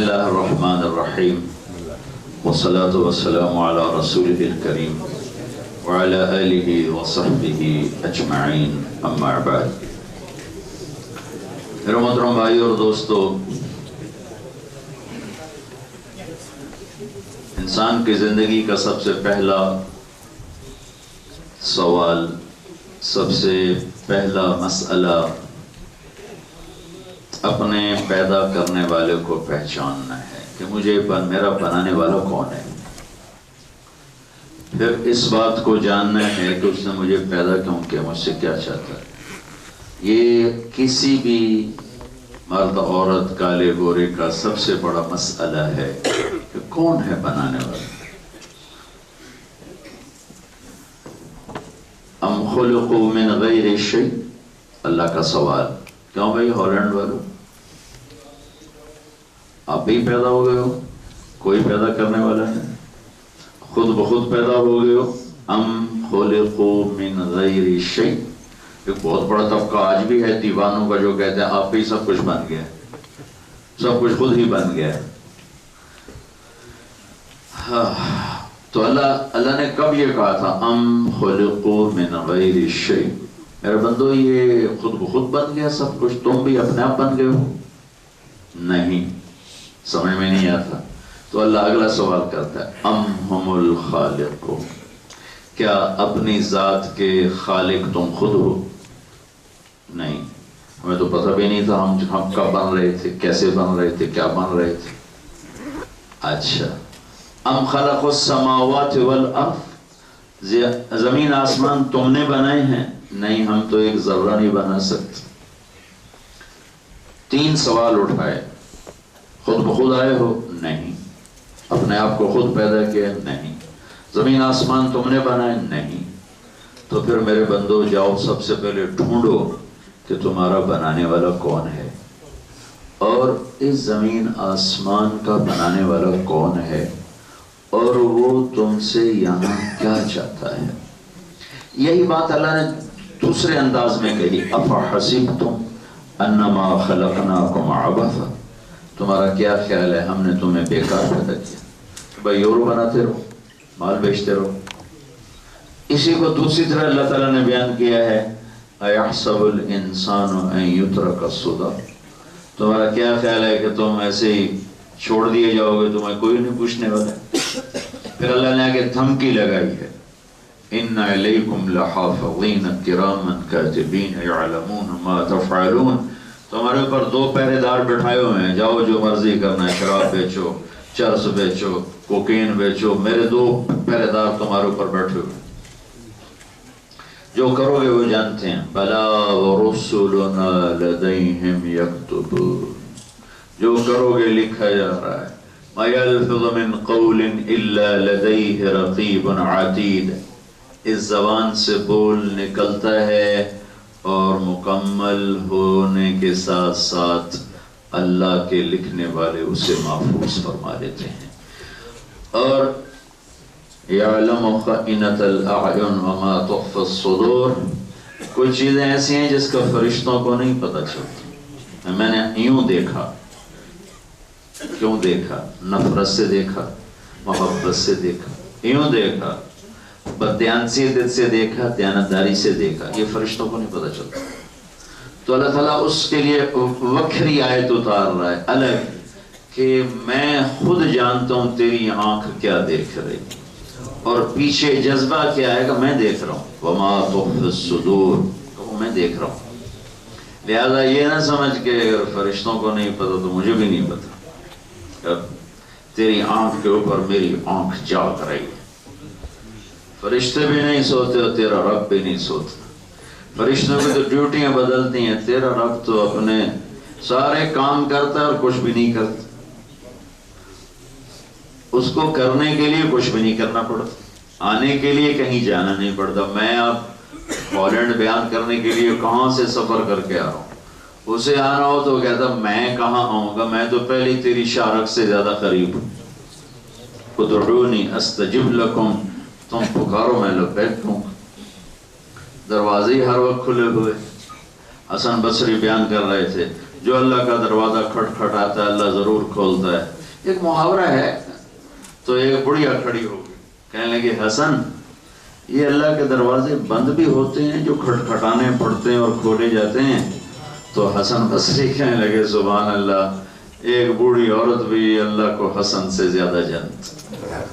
اللہ الرحمن الرحیم والصلاة والسلام علی رسولہ الکریم وعلی آلہ وصحبہ اجمعین اما بعد۔ میرے محترم بھائی اور دوستو، انسان کی زندگی کا سب سے پہلا سوال، سب سے پہلا مسئلہ اپنے پیدا کرنے والے کو پہچاننا ہے کہ میرا بنانے والا کون ہے۔ پھر اس بات کو جاننا ہے کہ اس نے مجھے پیدا کیوں کیا، مجھ سے کیا چاہتا ہے۔ یہ کسی بھی مرد عورت کالے گورے کا سب سے بڑا مسئلہ ہے کہ کون ہے بنانے والا۔ ام خلقوا من غیر شیء، اللہ کا سوال۔ کیوں بھائی ہالینڈ والوں، آپ ہی پیدا ہو گئے ہو، کوئی پیدا کرنے والا نہیں، خود بخود پیدا ہو گئے ہو۔ ام خلقوا من غیر شیء، ایک بہت بڑا طبقہ آج بھی ہے دیوانوں کا جو کہتے ہیں آپ ہی سب کچھ بن گیا، سب کچھ خود ہی بن گیا۔ تو اللہ نے کب یہ کہا تھا ام خلقوا من غیر شیء، میرے بندو یہ خود بخود بن گیا سب کچھ، تم بھی اپنے آپ بن گئے ہو؟ نہیں، سمجھ میں نہیں آتا۔ تو اللہ اگلا سوال کرتا ہے ام ہم الخالقون، کیا اپنی ذات کے خالق تم خود ہو؟ نہیں، ہمیں تو پتہ بھی نہیں تھا ہم کب بن رہے تھے، کیسے بن رہے تھے، کیا بن رہے تھے۔ اچھا، ام خلق السماوات والارض، زمین آسمان تم نے بنائے ہیں؟ نہیں، ہم تو ایک ذرہ نہیں بنا سکتے۔ تین سوال اٹھائے۔ خود بخود آئے ہو؟ نہیں۔ اپنے آپ کو خود پیدا کیا؟ نہیں۔ زمین آسمان تم نے بنائے؟ نہیں۔ تو پھر میرے بندو جاؤ سب سے پہلے ڈھونڈو کہ تمہارا بنانے والا کون ہے، اور اس زمین آسمان کا بنانے والا کون ہے، اور وہ تم سے یہاں کیا چاہتا ہے۔ یہی بات اللہ نے دوسرے انداز میں کہی، افحسبتم انما خلقناکم عبثا، تمہارا کیا خیال ہے ہم نے تمہیں بیکار پیدا کیا، بھائی یورو بناتے رہو، مال بیچتے رہو۔ اسی کو دوسری طرح اللہ تعالیٰ نے بیان کیا ہے ایحسب الانسان ان یترک سدی، تمہارا کیا خیال ہے کہ تم ایسے ہی چھوڑ دیے جاؤ گے، تمہیں کوئی نہیں پوچھنے والا۔ پھر اللہ نے آگے دھمکی لگائی ہے ان علیکم لحافظین کراما کاتبین یعلمون ما تفعلون، تمہارے اوپر 2 پہرے دار بٹھائے ہوئے ہیں، جاؤ جو مرضی کرنا ہے، شراب بیچو، چرس بیچو، کوکین بیچو، میرے 2 پہرے دار تمہارے اوپر بیٹھے ہوئے ہیں، جو کرو گے وہ جانتے ہیں۔ بلا ورسلنا لدیہم یکتبون، جو کرو گے لکھا جا رہا ہے۔ ما یلفظ من قول الا لدیہ رقیب عتید، اس زبان سے بول نکلتا ہے اور مکمل ہونے کے ساتھ ساتھ اللہ کے لکھنے والے اسے محفوظ فرما لیتے ہیں۔ اور یعلم خائنۃ الاعین وما تخفی الصدور، کچھ چیزیں ایسی ہیں جس کا فرشتوں کو نہیں پتہ چلتی۔ میں نے یوں دیکھا، کیوں دیکھا؟ نفرت سے دیکھا، محبت سے دیکھا، یوں دیکھا، بددیانتی سے دیکھا، دیانتداری سے دیکھا، یہ فرشتوں کو نہیں پتہ چلتا۔ تو اللہ تعالیٰ اس کے لیے وکھری آیت اتار رہا ہے الگ کہ میں خود جانتا ہوں تیری آنکھ کیا دیکھ رہی، اور پیچھے جذبہ کیا ہے کہ میں دیکھ رہا ہوں، وما تخفی الصدور، وہ میں دیکھ رہا ہوں۔ لہذا یہ نہ سمجھ کہ فرشتوں کو نہیں پتہ تو مجھے بھی نہیں پتہ، تیری آنکھ کے اوپر میری آنکھ جاگ رہی ہے۔ فرشتے بھی نہیں سوتے اور تیرا رب بھی نہیں سوتا، فرشتوں کی تو ڈیوٹیاں بدلتی ہیں، تیرا رب تو اپنے سارے کام کرتا ہے اور کچھ بھی نہیں کرتا، اس کو کرنے کے لیے کچھ بھی نہیں کرنا پڑتا، آنے کے لیے کہیں جانا نہیں پڑتا۔ میں اب ہالینڈ بیان کرنے کے لیے کہاں سے سفر کر کے آ رہا ہوں، اسے آنا ہو تو کہتا میں کہاں آؤں گا، میں تو پہلے تیری شارک سے زیادہ قریب ہوں۔ ادعونی استجب لکم، تم پکارو میں لبیک ہوں۔ دروازے ہر وقت کھلے ہوئے۔ حسن بصری بیان کر رہے تھے جو اللہ کا دروازہ کھٹکھٹاتا ہے اللہ ضرور کھولتا ہے. ایک محاورہ ہے. تو ایک بڑھیا کھڑی ہوگی, کہنے لگی حسن یہ اللہ کے دروازے بند بھی ہوتے ہیں جو کھٹکھٹانے پڑتے ہیں اور کھولے جاتے ہیں. تو حسن بصری کہنے لگے سبحان اللہ, ایک بوڑھی عورت بھی اللہ کو حسن سے زیادہ جانتی.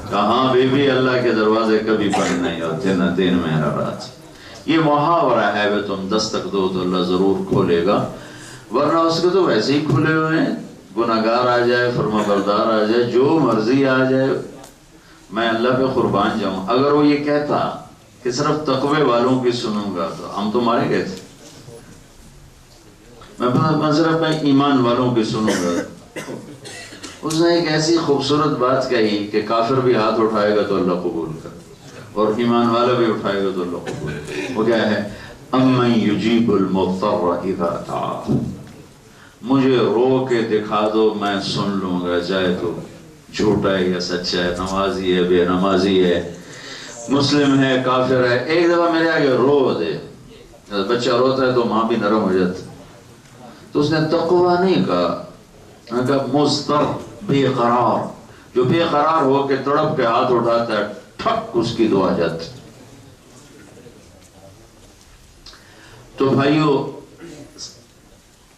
کہاں بھی اللہ کے دروازے کبھی بند نہیں ہوتے نہ دن میں نہ رات. یہ محاورہ ہے کہ تم دستک دو تو اللہ ضرور کھولے گا, ورنہ اس کے تو ویسے ہی کھلے ہوئے ہیں. گناہگار آ جائے, فرما بردار آ جائے, جو مرضی آ جائے, میں اللہ پہ قربان جاؤں. اگر وہ یہ کہتا کہ صرف تقوی والوں کی سنوں گا تو ہم تو مارے گئے تھے. میں صرف میں ایمان والوں کی سنوں گا. اس نے ایک ایسی خوبصورت بات کہی کہ کافر بھی ہاتھ اٹھائے گا تو اللہ قبول کر, اور ایمان والا بھی اٹھائے گا تو اللہ قبول کر. وہ کیا ہے؟ امن یجیب المضطر اذا دعا. مجھے رو کے دکھا دو, میں سن لوں گا, چاہے تو جھوٹا ہے یا سچا ہے, نمازی ہے بے نمازی ہے, مسلم ہے کافر ہے. ایک دفعہ میرے آگے رو دے. بچہ روتا ہے تو ماں بھی نرم ہو جاتی. تو اس نے تقوی نہیں کہا, مضطر بے قرار, جو بے قرار ہو کے تڑپ کے ہاتھ اٹھاتا ہے, ٹھک اس کی دعا جاتی. تو بھائیو,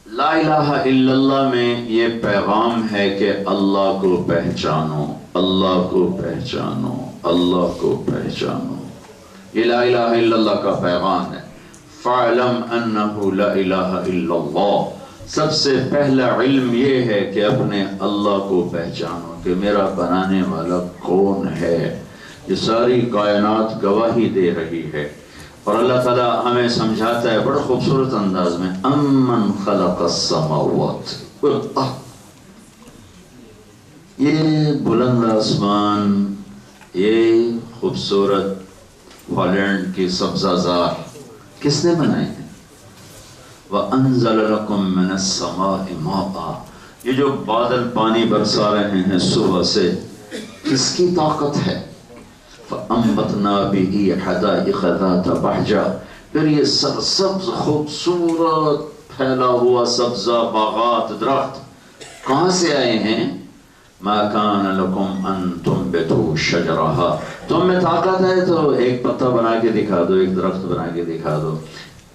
لا الہ الا اللہ میں یہ پیغام ہے کہ اللہ کو پہچانو, اللہ کو پہچانو, اللہ کو پہچانو. یہ لا الہ الا اللہ کا پیغام ہے. فَاعْلَمْ أَنَّهُ لَا إِلَهَ إِلَّا اللَّهُ. سب سے پہلا علم یہ ہے کہ اپنے اللہ کو پہچانو کہ میرا بنانے والا کون ہے. یہ ساری کائنات گواہی دے رہی ہے. اور اللہ تعالیٰ ہمیں سمجھاتا ہے بڑا خوبصورت انداز میں, امن خلق السماوات. یہ بلند آسمان, یہ خوبصورت ہالینڈ کی سبزہ زار کس نے بنائے ہیں؟ وَأَنزَلَ لَكُم مِّنَ السَّمَاءِ مَاءً. یہ جو بادل پانی برسا رہے ہیں صبح سے, کس کی طاقت ہے؟ فَأَنبَتْنَا بِهِ حَدَائِقَ ذَاتَ بَهْجَةٍ. پھر یہ سرسبز خوبصورت پھیلا ہوا سبزہ باغات درخت کہاں سے آئے ہیں؟ مَا كَانَ لَكُمْ أَن تُنبِتُوا شَجَرَهَا. تم میں طاقت ہے تو ایک پتا بنا کے دکھا دو, ایک درخت بنا کے دکھا دو.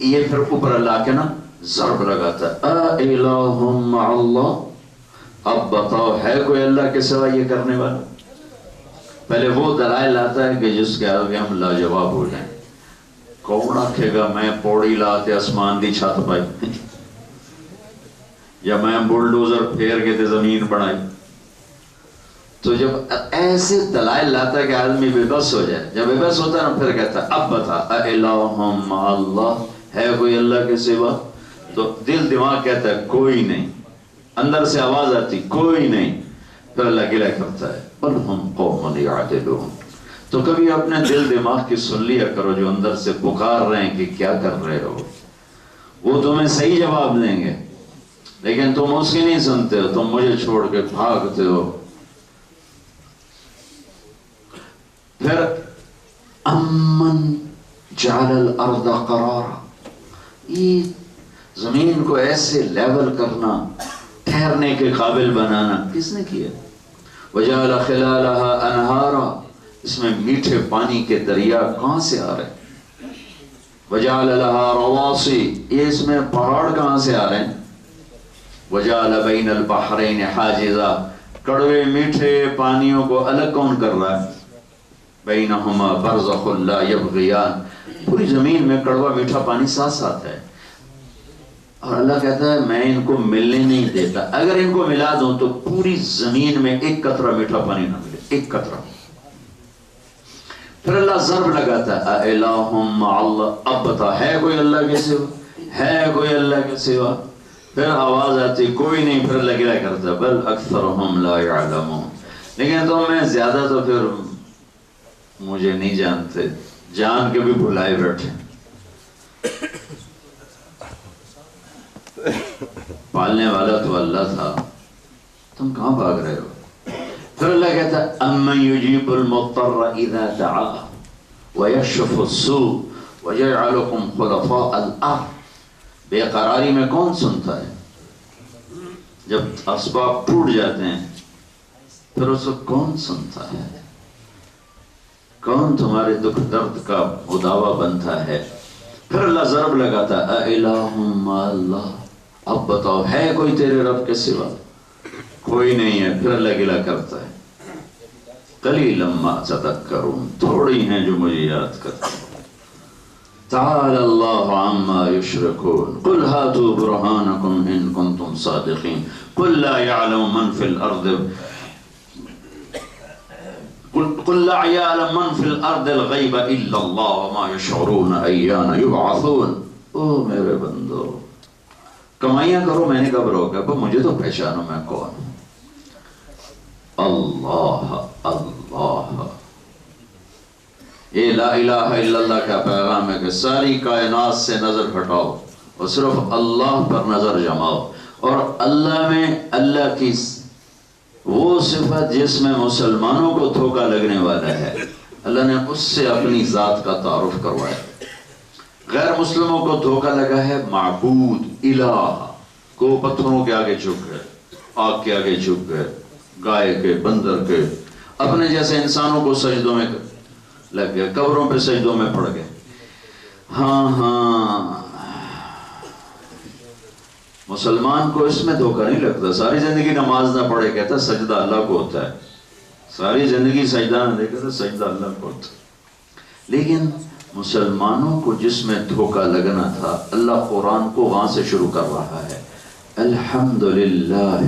یہ پھر اوپر اللہ کے نا ضرب لگاتا ہے, اَإِلَٰهٌ مَّعَ اللَّهِ. اب بتاؤ ہے کوئی اللہ کے سوا یہ کرنے والا؟ پہلے وہ دلائل لاتا ہے کہ جس کے آگے ہم لاجواب ہو جائیں. کون آکھے گا میں پوڑی لاتے آسمان دی چھت پائی, یا میں بلڈوزر پھیر کے تے زمین بنائی. تو جب ایسے دلائل لاتا ہے کہ آدمی بے بس ہو جائے, جب بے بس ہوتا ہے نا پھر کہتا ہے اب بتا اَإِلَٰهٌ مَّعَ اللَّهِ. ہے کوئی اللہ کے سوا؟ تو دل دماغ کہتا ہے کوئی نہیں, اندر سے آواز آتی کوئی نہیں. پھر اللہ گلہ کرتا ہے بل ہم قوم یعدلون. تو کبھی اپنے دل دماغ کی سن لیا کرو جو اندر سے پکار رہے ہیں کہ کیا کر رہے ہو. وہ تمہیں صحیح جواب دیں گے, لیکن تم اس کی نہیں سنتے ہو, تم مجھے چھوڑ کے بھاگتے ہو. پھر امن جعل الارض قرارا. یہ زمین کو ایسے لیول کرنا, ٹھہرنے کے قابل بنانا کس نے کیا؟ وجعل خلالها انہارا. اس میں میٹھے پانی کے دریا کہاں سے آ رہے ہیں؟ وجعل لها رواسی. یہ اس میں پہاڑ کہاں سے آ رہے ہیں؟ وجعل بین البحرین حاجزا. کڑوے میٹھے پانیوں کو الگ کون کر رہا ہے؟ بینہما برزخ لا یبغیان. پوری زمین میں کڑوا میٹھا پانی ساتھ ساتھ ہے, اور اللہ کہتا ہے میں ان کو ملنے نہیں دیتا. اگر ان کو ملا دوں تو پوری زمین میں ایک قطرہ میٹھا پانی نہ ملے, ایک قطرہ. پھر اللہ ضرب لگاتا ہے اَإِلَٰهٌ مَّعَ اللَّهِ. اب بتا ہے کوئی اللہ کے سوا؟ ہے کوئی اللہ کے سوا؟ پھر آواز آتی کوئی نہیں. پھر اللہ گلہ کرتا بل اکثرهم لا يعلمون. لیکن تو میں زیادہ تو پھر مجھے نہیں جانتے, جان کے بھی بھلائے بیٹھے. پالنے والا تو اللہ تھا, تم کہاں بھاگ رہے ہو؟ پھر اللہ کہتا ہے امن یجیب المضطر اذا دعا ویکشف السوء ویجعلکم خلفاء الارض. بے قراری میں کون سنتا ہے؟ جب اسباب ٹوٹ جاتے ہیں پھر اس کو کون سنتا ہے؟ کون تمہارے دکھ درد کا مداوا بنتا ہے؟ پھر اللہ ضرب لگاتا اِلَٰهٌ مَّا اللَّهِ، اب بتاؤ ہے کوئی تیرے رب کے سوا؟ کوئی نہیں ہے۔ پھر اللہ گلہ کرتا ہے قَلِيلًا مَّا تَذَكَّرُونَ، تھوڑی ہیں جو مجھے یاد کرتے ہیں۔ تَعَالَى اللَّهُ عَمَّا يُشْرِكُونَ قُلْ هَاتُوا بُرْهَانَكُمْ إِن كُنتُمْ صَادِقِينَ قُلْ لَا يَعْلَمُ مَنْ فِي الْأَرْضِ قل لا يعلم من في الارض الغیب الا اللہ وما يشعرون ایان یبعثون۔ او میرے بندو کمائیاں کرو، میں نے کب روکا؟ مجھے تو پہچانو میں کون ہوں۔ اللہ اللہ، یہ لا الہ الا اللہ کا پیغام ہے کہ ساری کائنات سے نظر ہٹاؤ اور صرف اللہ پر نظر جماؤ، اور اللہ میں اللہ کی وہ صفت جس میں مسلمانوں کو دھوکہ لگنے والا ہے، اللہ نے اس سے اپنی ذات کا تعارف کروایا۔ غیر مسلموں کو دھوکہ لگا ہے معبود الہ کو پتھروں کے آگے جھک گئے، آگ کے آگے جھک گئے، گائے کے، بندر کے، اپنے جیسے انسانوں کو سجدوں میں لگ گئے، قبروں پہ سجدوں میں پڑ گئے۔ ہاں مسلمان کو اس میں دھوکہ نہیں لگتا۔ ساری زندگی نماز نہ پڑھے کہتا سجدہ اللہ کو ہوتا ہے، ساری زندگی سجدہ نہ دے کہتا سجدہ اللہ کو ہوتا ہے۔ لیکن مسلمانوں کو جس میں دھوکہ لگنا تھا، اللہ قرآن کو وہاں سے شروع کر رہا ہے، الحمدللہ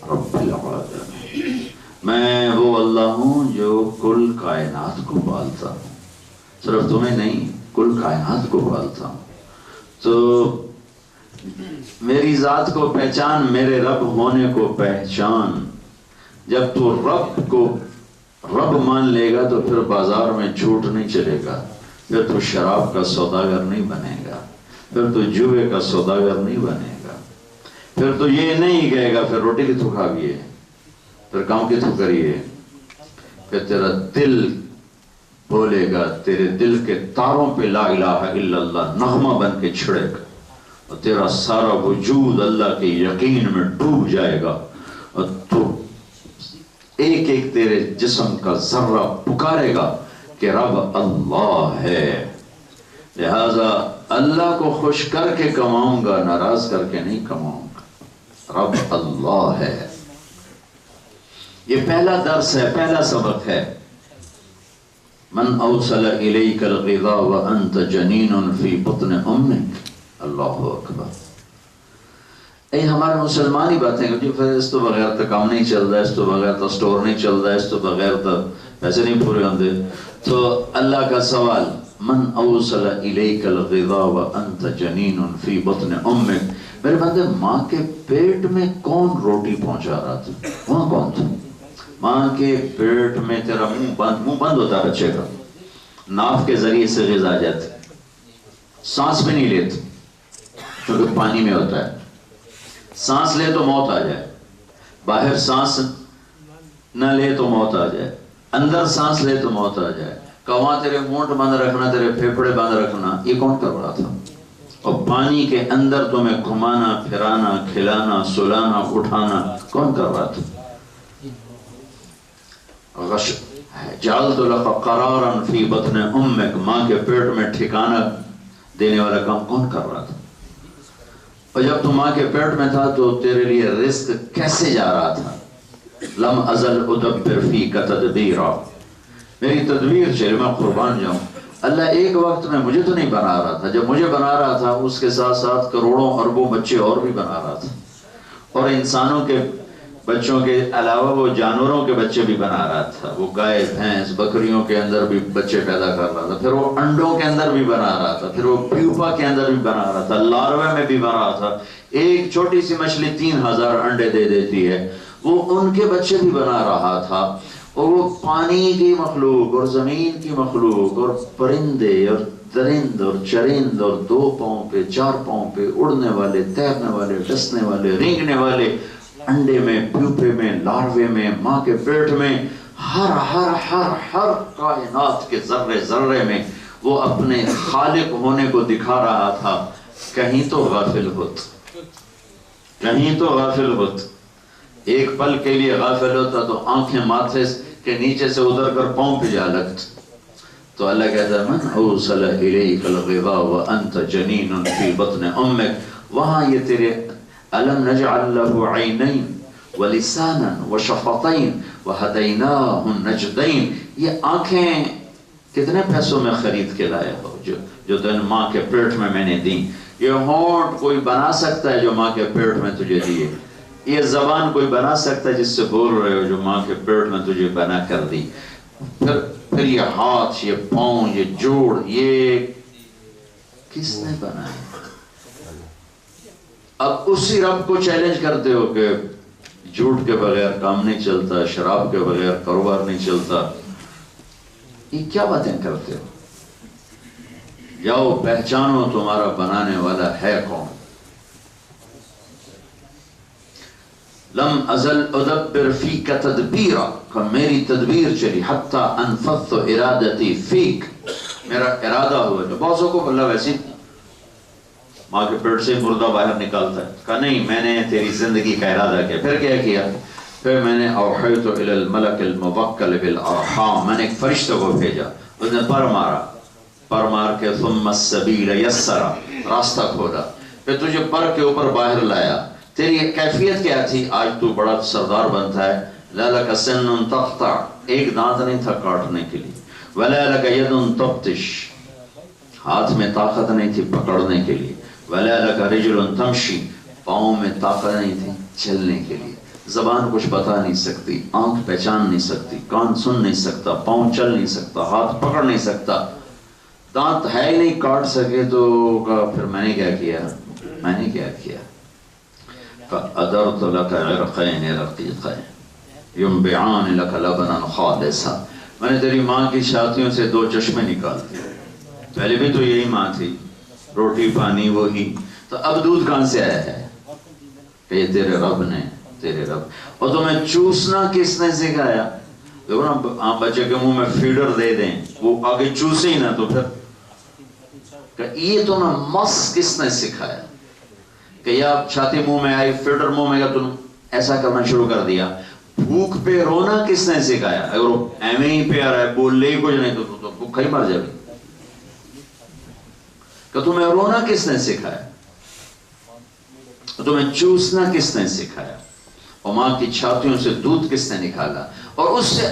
رب العالمین، میں وہ اللہ ہوں جو کل کائنات کو پالتا ہوں، صرف تمہیں نہیں کل کائنات کو پالتا ہوں۔ تو میری ذات کو پہچان، میرے رب ہونے کو پہچان۔ جب تو رب کو رب مان لے گا تو پھر بازار میں جھوٹ نہیں چلے گا، پھر تو شراب کا سوداگر نہیں بنے گا، پھر تو جوئے کا سوداگر نہیں بنے گا، پھر تو یہ نہیں کہے گا پھر روٹی کی تو کھاویے، پھر کام کی تو کریے، پھر تیرا دل بولے گا، تیرے دل کے تاروں پہ لا الہ الا اللہ نغمہ بن کے چھڑے گا، اور تیرا سارا وجود اللہ کے یقین میں ڈوب جائے گا، اور تو ایک ایک تیرے جسم کا ذرہ پکارے گا کہ رب اللہ ہے۔ لہذا اللہ کو خوش کر کے کماؤں گا، ناراض کر کے نہیں کماؤں گا، رب اللہ ہے۔ یہ پہلا درس ہے، پہلا سبق ہے۔ من اوصل الیک الغذاء وانت جنین فی بطن امک، اللہ اکبر۔ ہمارے مسلمانی باتیں کہ پھر اس تو بغیر تو کام نہیں چل رہا، اس تو بغیر تو سٹور نہیں چل رہا، اس تو بغیر تو پیسے نہیں پورے ہوندے۔ تو اللہ کا سوال، من اوصل الیک الغذاء وانت جنین فی بطن امک، میرے بندے ماں کے پیٹ میں کون روٹی پہنچا رہا تھا؟ وہاں کون تھا؟ ماں کے پیٹ میں تیرا منہ بند ہوتا ہے بچے کا، ناف کے ذریعے سے غذا جاتی، سانس بھی نہیں لیتے کیونکہ پانی میں ہوتا ہے، سانس لے تو موت آ جائے، باہر سانس نہ لے تو موت آ جائے، اندر سانس لے تو موت آ جائے، کہاں تیرے مونٹ بند رکھنا، تیرے پھیپھڑے بند رکھنا، یہ کون کر رہا تھا؟ اور پانی کے اندر تمہیں گھمانا پھرانا کھلانا سلانا اٹھانا کون کر رہا تھا؟ جعلت لک قرارا فی بطن امک، ماں کے پیٹ میں ٹھکانہ دینے والا کام کون کر رہا تھا؟ اور جب تو ماں کے پیٹ میں تھا تو تیرے لیے رزق کیسے جا رہا تھا؟ لم ازل ادبر فیک تدبیرا، میری تدبیر چل میں قربان جاؤں۔ اللہ ایک وقت میں مجھے تو نہیں بنا رہا تھا، جب مجھے بنا رہا تھا اس کے ساتھ ساتھ کروڑوں اربوں بچے اور بھی بنا رہا تھا، اور انسانوں کے بچوں کے علاوہ وہ جانوروں کے بچے بھی بنا رہا تھا، وہ گائے بھینس بکریوں کے اندر بھی بچے پیدا کر رہا تھا، پھر وہ انڈوں کے اندر بھی بنا رہا تھا، پھر وہ پیوپا کے اندر بھی بنا رہا تھا، لاروے میں بھی بنا رہا تھا۔ ایک چھوٹی سی مچھلی 3000 انڈے دے دیتی ہے، وہ ان کے بچے بھی بنا رہا تھا، اور وہ پانی کی مخلوق اور زمین کی مخلوق اور پرندے اور درند اور چرند اور 2 پاؤں پہ 4 پاؤں پہ اڑنے والے تیرنے والے ڈسنے والے رینگنے والے، انڈے میں پیوپے میں لاروے میں ماں کے پیٹ میں، ہر ہر ہر ہر کائنات کے ذرے ذرے میں وہ اپنے خالق ہونے کو دکھا رہا تھا۔ کہیں تو غافل ہوتا، کہیں تو غافل ہوتا، ایک پل کے لیے غافل ہوتا تو آنکھیں ماتھے کے نیچے سے ادھر کر پاؤں پہ جا لگتا. تو اللہ کہتا ہے من اوصل الیک الغذاء وانت جنین فی بطن امک، وہاں یہ تیرے الم نجعل له عینین ولسانا وشفتین وہدیناہ النجدین، یہ آنکھیں کتنے پیسوں میں خرید کے لائے ہو جو تین ماں کے پیٹ میں نے دی. یہ ہونٹ کوئی بنا سکتا ہے جو ماں کے پیٹ میں تجھے دیے، یہ زبان کوئی بنا سکتا ہے جس سے بول رہے ہو جو ماں کے پیٹ میں تجھے بنا کر دی. پھر یہ ہاتھ، یہ پاؤں، یہ جوڑ، یہ کس نے بنایا؟ اب اسی رب کو چیلنج کرتے ہو کہ جھوٹ کے بغیر کام نہیں چلتا، شراب کے بغیر کاروبار نہیں چلتا. یہ کیا باتیں کرتے ہو؟ جاؤ پہچانو تمہارا بنانے والا ہے کون. لم ازل ادبر فیک تدبیرا، کہ میری تدبیر چلی، حتی انفضت ارادتی فیک، میرا ارادہ ہوا. جو بہت کو اللہ ویسی ماں کے پیٹ سے مردہ باہر نکالتا ہے، کہا نہیں میں نے تیری زندگی کا ارادہ کیا. پھر کیا کیا؟ پھر میں نے اوحیت الی الملک الموکل بالارحام، میں نے ایک فرشتہ کو بھیجا، اس نے پر مارا، پر مار کے ثم السبیل یسرا، راستہ کھولا، پھر تجھے پر کے اوپر باہر لایا. تیری کیفیت کیا تھی؟ آج تو بڑا سردار بنتا ہے. لَلَكَ سِنٌ تَقْطَعْ، ایک دانت نہیں تھا کاٹنے کے لیے. وَلَا لَكَ يَدٌ تَبْطِشْ، ہاتھ میں طاقت نہیں تھی پکڑنے کے لیے. وَلَا لَكَ رِجْلٌ تَمْشِي، پاؤں میں طاقت نہیں تھی چلنے کے لیے. زبان کچھ بتا نہیں سکتی، آنکھ پہچان نہیں سکتی، کان سن نہیں سکتا، پاؤں چل نہیں سکتا، ہاتھ پکڑ نہیں سکتا، دانت ہے ہی نہیں کاٹ سکے. تو کہا پھر میں نے کیا کیا؟ میں نے کیا کیا؟ فَأَدَرْتُ لَكَ عِرْقَيْنِ رَقِيقَيْنِ يُنْبِعَانِ لَكَ لَبَنًا خَالِصًا، میں نے تیری ماں کی چھاتیوں سے دو چشمے نکال دیے. پہلے بھی تو یہی ماں تھی، روٹی پانی وہی، تو اب دودھ کہاں سے آیا ہے؟ کہ یہ تیرے رب نے، تیرے رب. اور تمہیں چوسنا کس نے سکھایا؟ دیکھو نا آپ بچے کے منہ میں فیڈر دے دیں، وہ آگے چوسے ہی نہ، تو پھر کہ یہ تمہیں مس کس نے سکھایا؟ کہ یا چھاتی منہ میں آئی، فیڈر منہ میں گیا، تم ایسا کرنا شروع کر دیا. بھوک پہ رونا کس نے سکھایا؟ اگر وہ ایویں ہی پہ آ رہا ہے، بول لے ہی کچھ نہیں تو بھوکا ہی مر جائے. کہ تمہیں رونا کس نے سکھایا؟ تمہیں چوسنا کس نے سکھایا؟ اور ماں کی چھاتیوں سے دودھ کس نے نکالا؟ اور اس سے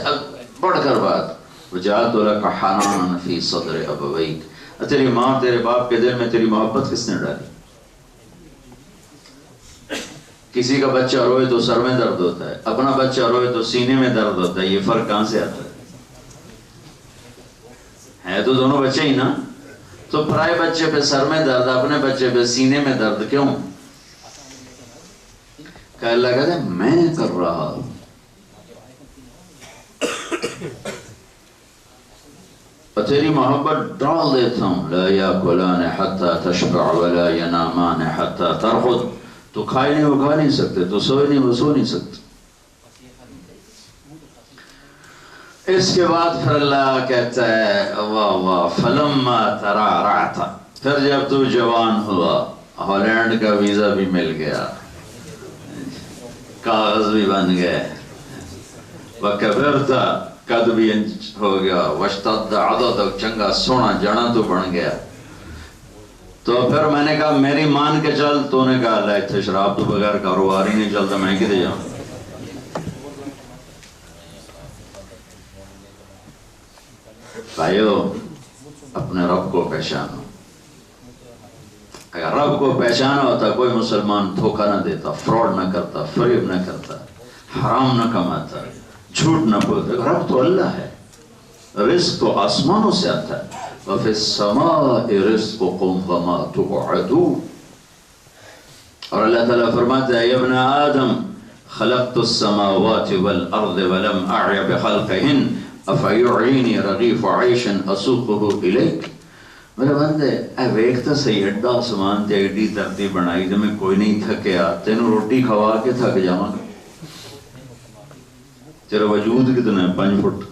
بڑھ کر بات، وَجَعَلْتُ لَكَ حَنَانًا فِي صَدْرِ أَبَوَيْكَ، تیری ماں تیرے باپ کے دل میں تیری محبت کس نے ڈالی؟ کسی کا بچہ روئے تو سر میں درد ہوتا ہے، اپنا بچہ روئے تو سینے میں درد ہوتا ہے. یہ فرق کہاں سے آتا ہے تو دونوں بچے ہی نا. تو پرائے بچے پہ سر میں درد، اپنے بچے پہ سینے میں درد کیوں؟ کہ اللہ کہتے ہیں میں کر رہا ہوں. اور تیری محبت ڈال دیتا ہوں. لا یاکلان حتی تشبع ولا ینامان حتی ترقد، تو کھائے نہیں وہ کھا نہیں سکتے، تو سوئے نہیں وہ سو نہیں سکتے. اس کے بعد پھر اللہ کہتا ہے واہ واہ فلما ترعرعت، پھر جب تو جوان ہوا، ہالینڈ کا ویزا بھی مل گیا، کاغذ بھی بن گئے، وکبرت، قد بھی ہو گیا، واشتد عضدک، چنگا سونا جنا تو بن گیا. تو پھر میں نے کہا میری مان کے چل. تو نے کہا اللہ اتنے شراب تو بغیر کاروبار ہی نہیں چلتا، میں کدھر جاؤں؟ بھائیو اپنے رب کو پہچانو. اگر رب کو پہچانا ہوتا کوئی مسلمان دھوکہ نہ دیتا، فراڈ نہ کرتا، فریب نہ کرتا، حرام نہ کماتا، جھوٹ نہ بولتا. رب تو اللہ ہے، رزق تو آسمانوں سے آتا ہے. وَفِي السَّمَاءِ رِزْقُكُمْ وَمَا تُوعَدُونَ. اور اللہ تعالیٰ فرماتا ہے ابن آدم خلقت السماوات والارض ولم اعی بخلقہن افیعینی رغیف عیش اسوقہ الیک. میرے بندے اے ویکھتا صحیح اڈا آسمان تے ایڈی دھرتی بنائی تے میں کوئی نہیں تھکیا، تینوں روٹی کھوا کے تھک جاواں. تیرا وجود کتنا ہے؟ 5 فٹ.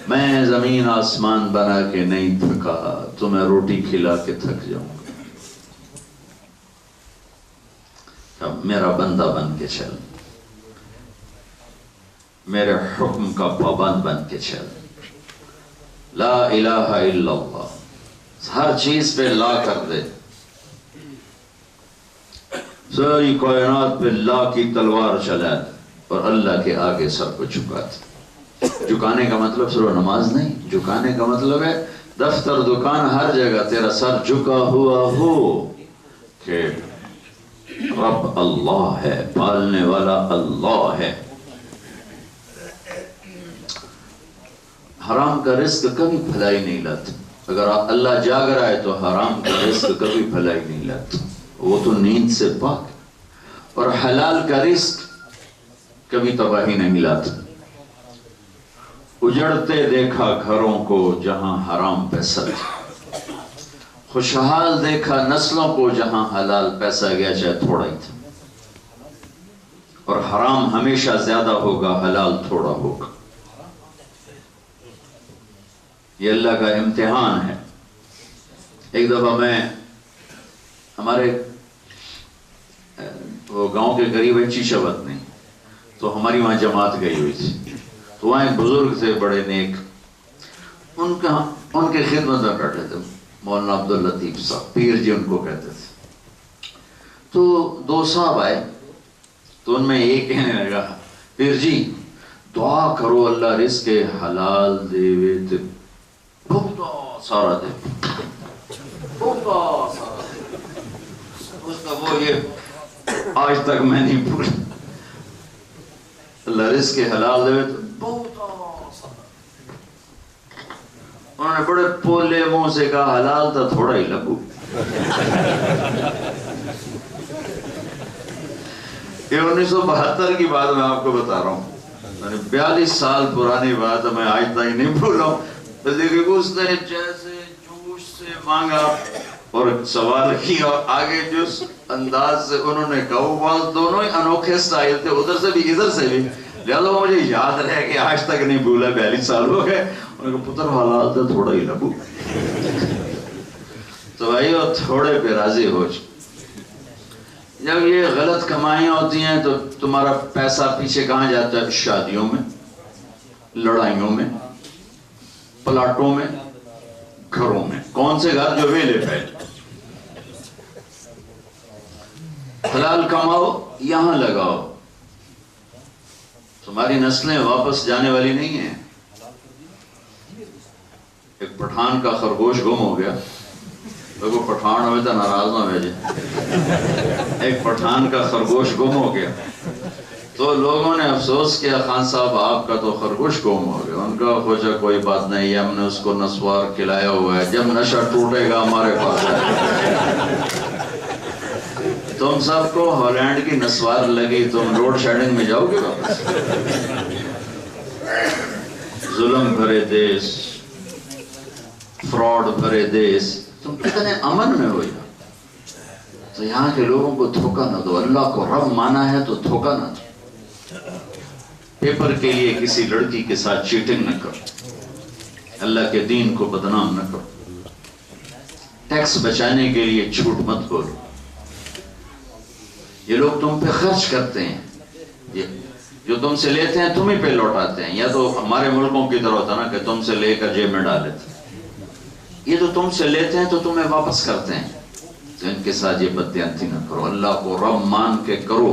میں زمین آسمان بنا کے نہیں تھکا، تو میں روٹی کھلا کے تھک جاؤں. اب میرا بندہ بن کے چل، میرے حکم کا پابند بن کے چل، لا الہ الا اللہ، ہر چیز پہ لا کر دے، ساری کائنات پہ لا کی تلوار چلا دے اور اللہ کے آگے سر کو جھکا دے۔ جھکانے کا مطلب صرف نماز نہیں، جھکانے کا مطلب ہے دفتر دکان ہر جگہ تیرا سر جھکا ہوا ہو کہ رب اللہ ہے، پالنے والا اللہ ہے۔ حرام کا رزق کبھی بھلائی نہیں لاتا، اگر اللہ جاگ رہا ہے تو حرام کا رزق کبھی بھلائی نہیں لاتا، وہ تو نیند سے پاک۔ اور حلال کا رزق کبھی تباہی نہیں لاتا۔ اجڑتے دیکھا گھروں کو جہاں حرام پیسہ تھا، خوشحال دیکھا نسلوں کو جہاں حلال پیسہ گیا چاہے تھوڑا ہی تھا۔ اور حرام ہمیشہ زیادہ ہوگا، حلال تھوڑا ہوگا۔ یہ اللہ کا امتحان ہے۔ ایک دفعہ میں ہمارے وہ گاؤں کے قریب ہے چیشاوت نہیں، تو ہماری وہاں جماعت گئی ہوئی تھی، تو وہاں ایک بزرگ تھے بڑے نیک، ان کے خدمت میں بیٹھے تھے مولانا عبداللطیف صاحب، پیر جی ان کو کہتے تھے۔ تو دو صاحب آئے، تو ان میں ایک کہنے لگا، پیر جی دعا کرو اللہ رزق حلال دے، بہت سارا دے، بہت سارا دے۔ اس کا وہ یہ آج تک میں نہیں بھولا، اللہ رزق حلال دے تو بہت سارا۔ انہوں نے بڑے پولے منہ سے کہا حلال تھا تھوڑا ہی لگو۔ یہ 1972 کی بات میں آپ کو بتا رہا ہوں، 42 سال پرانی بات ہے، میں آج تک نہیں بھول رہا ہوں۔ اس نے جیسے جوش سے مانگا اور سوال کیا، اور آگے جس انداز سے انہوں نے کہا، وہ دونوں ہی انوکھے سٹائل تھے، ادھر سے بھی ادھر سے بھی، لہذا مجھے یاد رہے کہ آج تک نہیں بھولا، 42 سال ہو گئے۔ انہوں نے کہا پتر حلال تھا تھوڑا ہی لگو۔ تو بھائیو تھوڑے پہ راضی ہو جائے۔ جب یہ غلط کمائیاں ہوتی ہیں تو تمہارا پیسہ پیچھے کہاں جاتا ہے؟ شادیوں میں، لڑائیوں میں، پلاٹوں میں، گھروں میں۔ کون سے گھر جو ویلے پہلے؟ حلال کماؤ، یہاں لگاؤ، تمہاری نسلیں واپس جانے والی نہیں ہیں۔ ایک پٹھان کا خرگوش گم ہو گیا، دیکھو پٹھان ہوئے تو ناراض نہ بھیجے، ایک پٹھان کا خرگوش گم ہو گیا، تو لوگوں نے افسوس کیا، خان صاحب آپ کا تو خرگوش گم ہو گیا۔ ان کا خوشا کوئی بات نہیں، ہم نے اس کو نسوار کھلایا ہوا ہے، جب نشہ ٹوٹے گا ہمارے پاس ہے۔ تم سب کو ہالینڈ کی نسوار لگی، تم روڈ شیڈنگ میں جاؤ گے واپس؟ ظلم بھرے دیس، فراڈ بھرے دیس، تم کتنے امن میں ہو یہاں؟ تو یہاں کے لوگوں کو دھوکہ نہ دو، اللہ کو رب مانا ہے تو دھوکہ نہ دو۔ پیپر کے لیے کسی لڑکی کے ساتھ چیٹنگ نہ کرو، اللہ کے دین کو بدنام نہ کرو، ٹیکس بچانے کے لیے جھوٹ مت بولو۔ یہ لوگ تم پہ خرچ کرتے ہیں، جو تم سے لیتے ہیں تم ہی پہ لوٹاتے ہیں، یا تو ہمارے ملکوں کی طرح ہوتا نا کہ تم سے لے کر جیب میں ڈال دیتے ہیں، یہ تو تم سے لیتے ہیں تو تمہیں واپس کرتے ہیں۔ تو ان کے ساتھ یہ بددیانتی نہ کرو، اللہ کو رب مان کے کرو،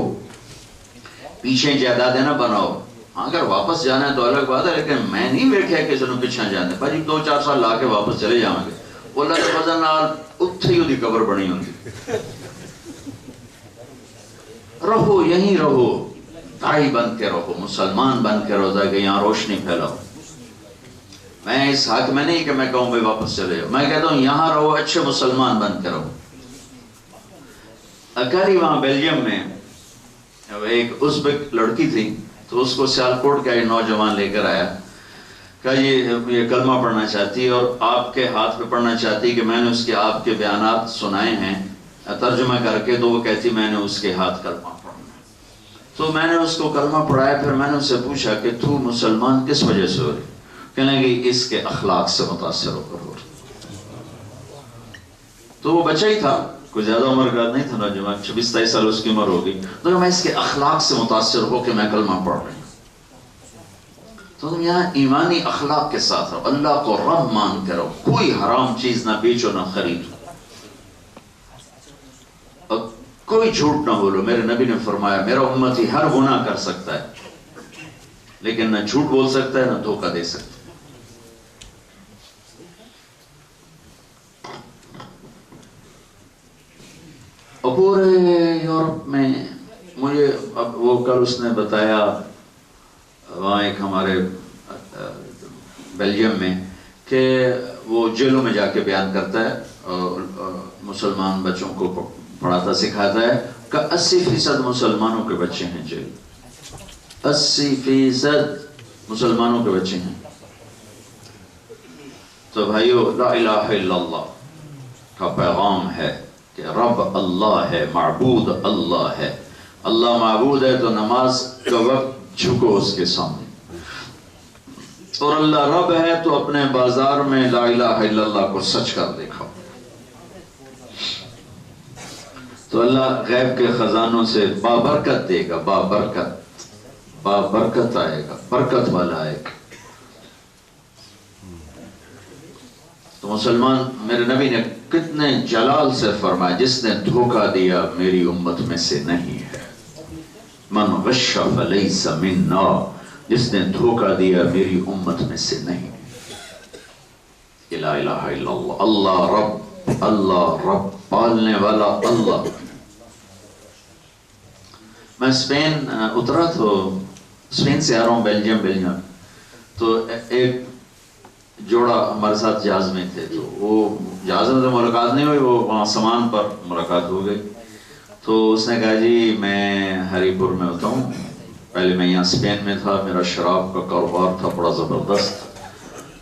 پیچھے جائیدادیں نہ بناؤ۔ اگر واپس جانا ہے تو الگ بات ہے، لیکن میں نہیں دیکھا کہ چلو پیچھے جانے بھائی 2-4 سال لا کے واپس چلے جاؤں گے، وہ اللہ کے فضل نال اتھے ہی دی قبر بنی ہوتی۔ رہو یہیں رہو، داعی بن کے رہو، مسلمان بن کے رہو، تاکہ یہاں روشنی پھیلاؤ۔ میں اس حق میں نہیں کہ میں کہوں بھائی واپس چلے جاؤ، میں کہتا ہوں یہاں رہو، اچھے مسلمان بن کے رہو۔ اکاری وہاں بیلجیم میں ایک ازبک لڑکی تھی، تو اس کو سیالکوٹ کا ایک نوجوان لے کر آیا، کہا یہ کلمہ پڑھنا چاہتی ہے اور آپ کے ہاتھ پہ پڑھنا چاہتی کہ میں نے اس کے آپ کے بیانات سنائے ہیں ترجمہ کر کے، تو وہ کہتی میں نے اس کے ہاتھ کلمہ پڑھنا۔ تو میں نے اس کو کلمہ پڑھایا، پھر میں نے اس سے پوچھا کہ تو مسلمان کس وجہ سے ہو رہی؟ کہنے لگی اس کے اخلاق سے متاثر ہو کر ہو رہی۔ تو وہ بچہ ہی تھا، کوئی زیادہ عمر کا نہیں تھا نوجوان، 26-27 سال اس کی عمر ہوگی، تو میں اس کے اخلاق سے متاثر ہو کہ میں کلمہ پڑھ رہی ہوں۔ تو تم یہاں ایمانی اخلاق کے ساتھ رہو، اللہ کو رب مان کے رہو، کوئی حرام چیز نہ بیچو نہ خریدو، اور کوئی جھوٹ نہ بولو۔ میرے نبی نے فرمایا میرا امتی ہر گناہ کر سکتا ہے لیکن نہ جھوٹ بول سکتا ہے نہ دھوکہ دے سکتا ہے۔ اور پورے یورپ میں مجھے اب وہ کل اس نے بتایا، وہاں ایک ہمارے بیلجیم میں کہ وہ جیلوں میں جا کے بیان کرتا ہے اور مسلمان بچوں کو پڑھاتا سکھاتا ہے کہ 80% مسلمانوں کے بچے ہیں جیل، 80% مسلمانوں کے بچے ہیں۔ تو بھائیو، لا الہ الا اللہ کا پیغام ہے کہ رب اللہ ہے، معبود اللہ ہے۔ اللہ معبود ہے تو نماز کا وقت جھکو اس کے سامنے، اور اللہ رب ہے تو اپنے بازار میں لا الہ الا اللہ کو سچ کر دکھاؤ۔ تو اللہ غیب کے خزانوں سے بابرکت دے گا، بابرکت آئے گا، برکت والا آئے گا۔ تو مسلمان، میرے نبی نے کتنے جلال سے فرمایا، جس نے دھوکہ دیا میری امت میں سے نہیں ہے، من غش فلیس منا، جس نے دھوکہ دیا میری امت میں سے نہیں ہے۔ لا الہ الا اللہ، اللہ رب پالنے والا اللہ۔ میں اسپین اترا تو اسپین سے آ رہا ہوں بیلجیم، تو ایک جوڑا ہمارے ساتھ جہاز میں تھے، تو وہ جہاز میں تو ملاقات نہیں ہوئی، وہ وہاں سامان پر ملاقات ہو گئی۔ تو اس نے کہا جی میں ہری پور میں ہوتا ہوں، پہلے میں یہاں اسپین میں تھا، میرا شراب کا کاروبار تھا بڑا زبردست،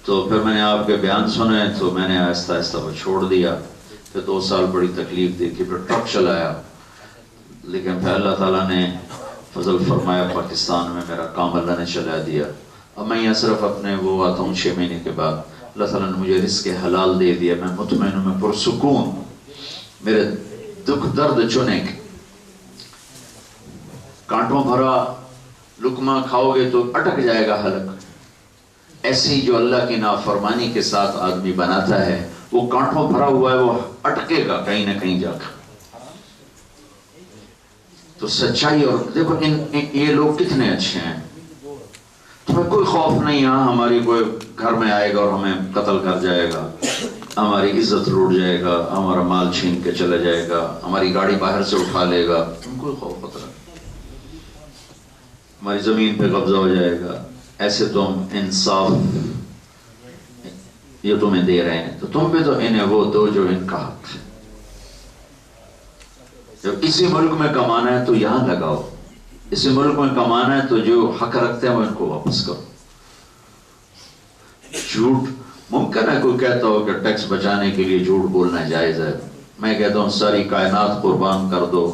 تو پھر میں نے آپ کے بیان سنے تو میں نے آہستہ آہستہ وہ چھوڑ دیا، پھر 2 سال بڑی تکلیف دیکھی، پھر ٹرک چلایا، لیکن پھر اللہ تعالیٰ نے فضل فرمایا، پاکستان میں میرا کام اللہ نے چلا دیا۔ اب میں یہاں صرف اپنے وہ آتا ہوں 6 مہینے کے بعد، اللہ تعالیٰ نے مجھے رزق حلال دے دیا، میں مطمئن ہوں، میں پرسکون، میرے دکھ درد چنے کے کانٹوں بھرا لقمہ کھاؤ گے تو اٹک جائے گا حلق، ایسی جو اللہ کی نافرمانی کے ساتھ آدمی بناتا ہے وہ کانٹوں بھرا ہوا ہے، وہ اٹکے گا کہیں نہ کہیں جا کر۔ تو سچائی، اور دیکھو یہ لوگ کتنے اچھے ہیں، تمہیں کوئی خوف نہیں، ہاں ہماری کوئی گھر میں آئے گا اور ہمیں قتل کر جائے گا، ہماری عزت لوٹ جائے گا، ہمارا مال چھین کے چلا جائے گا، ہماری گاڑی باہر سے اٹھا لے گا، تم کوئی خوف خطرہ، ہماری زمین پہ قبضہ ہو جائے گا، ایسے تو ہم انصاف یہ تمہیں دے رہے ہیں، تو تم پہ تو انہیں وہ دو جو ان کا حق ہے۔ جب اسی ملک میں کمانا ہے تو یہاں لگاؤ، اسی ملک میں کمانا ہے تو جو حق رکھتے ہیں وہ ان کو واپس کرو۔ جھوٹ ممکن ہے کوئی کہتا ہو کہ ٹیکس بچانے کے لیے جھوٹ بولنا جائز ہے، میں کہتا ہوں ساری کائنات قربان کر دو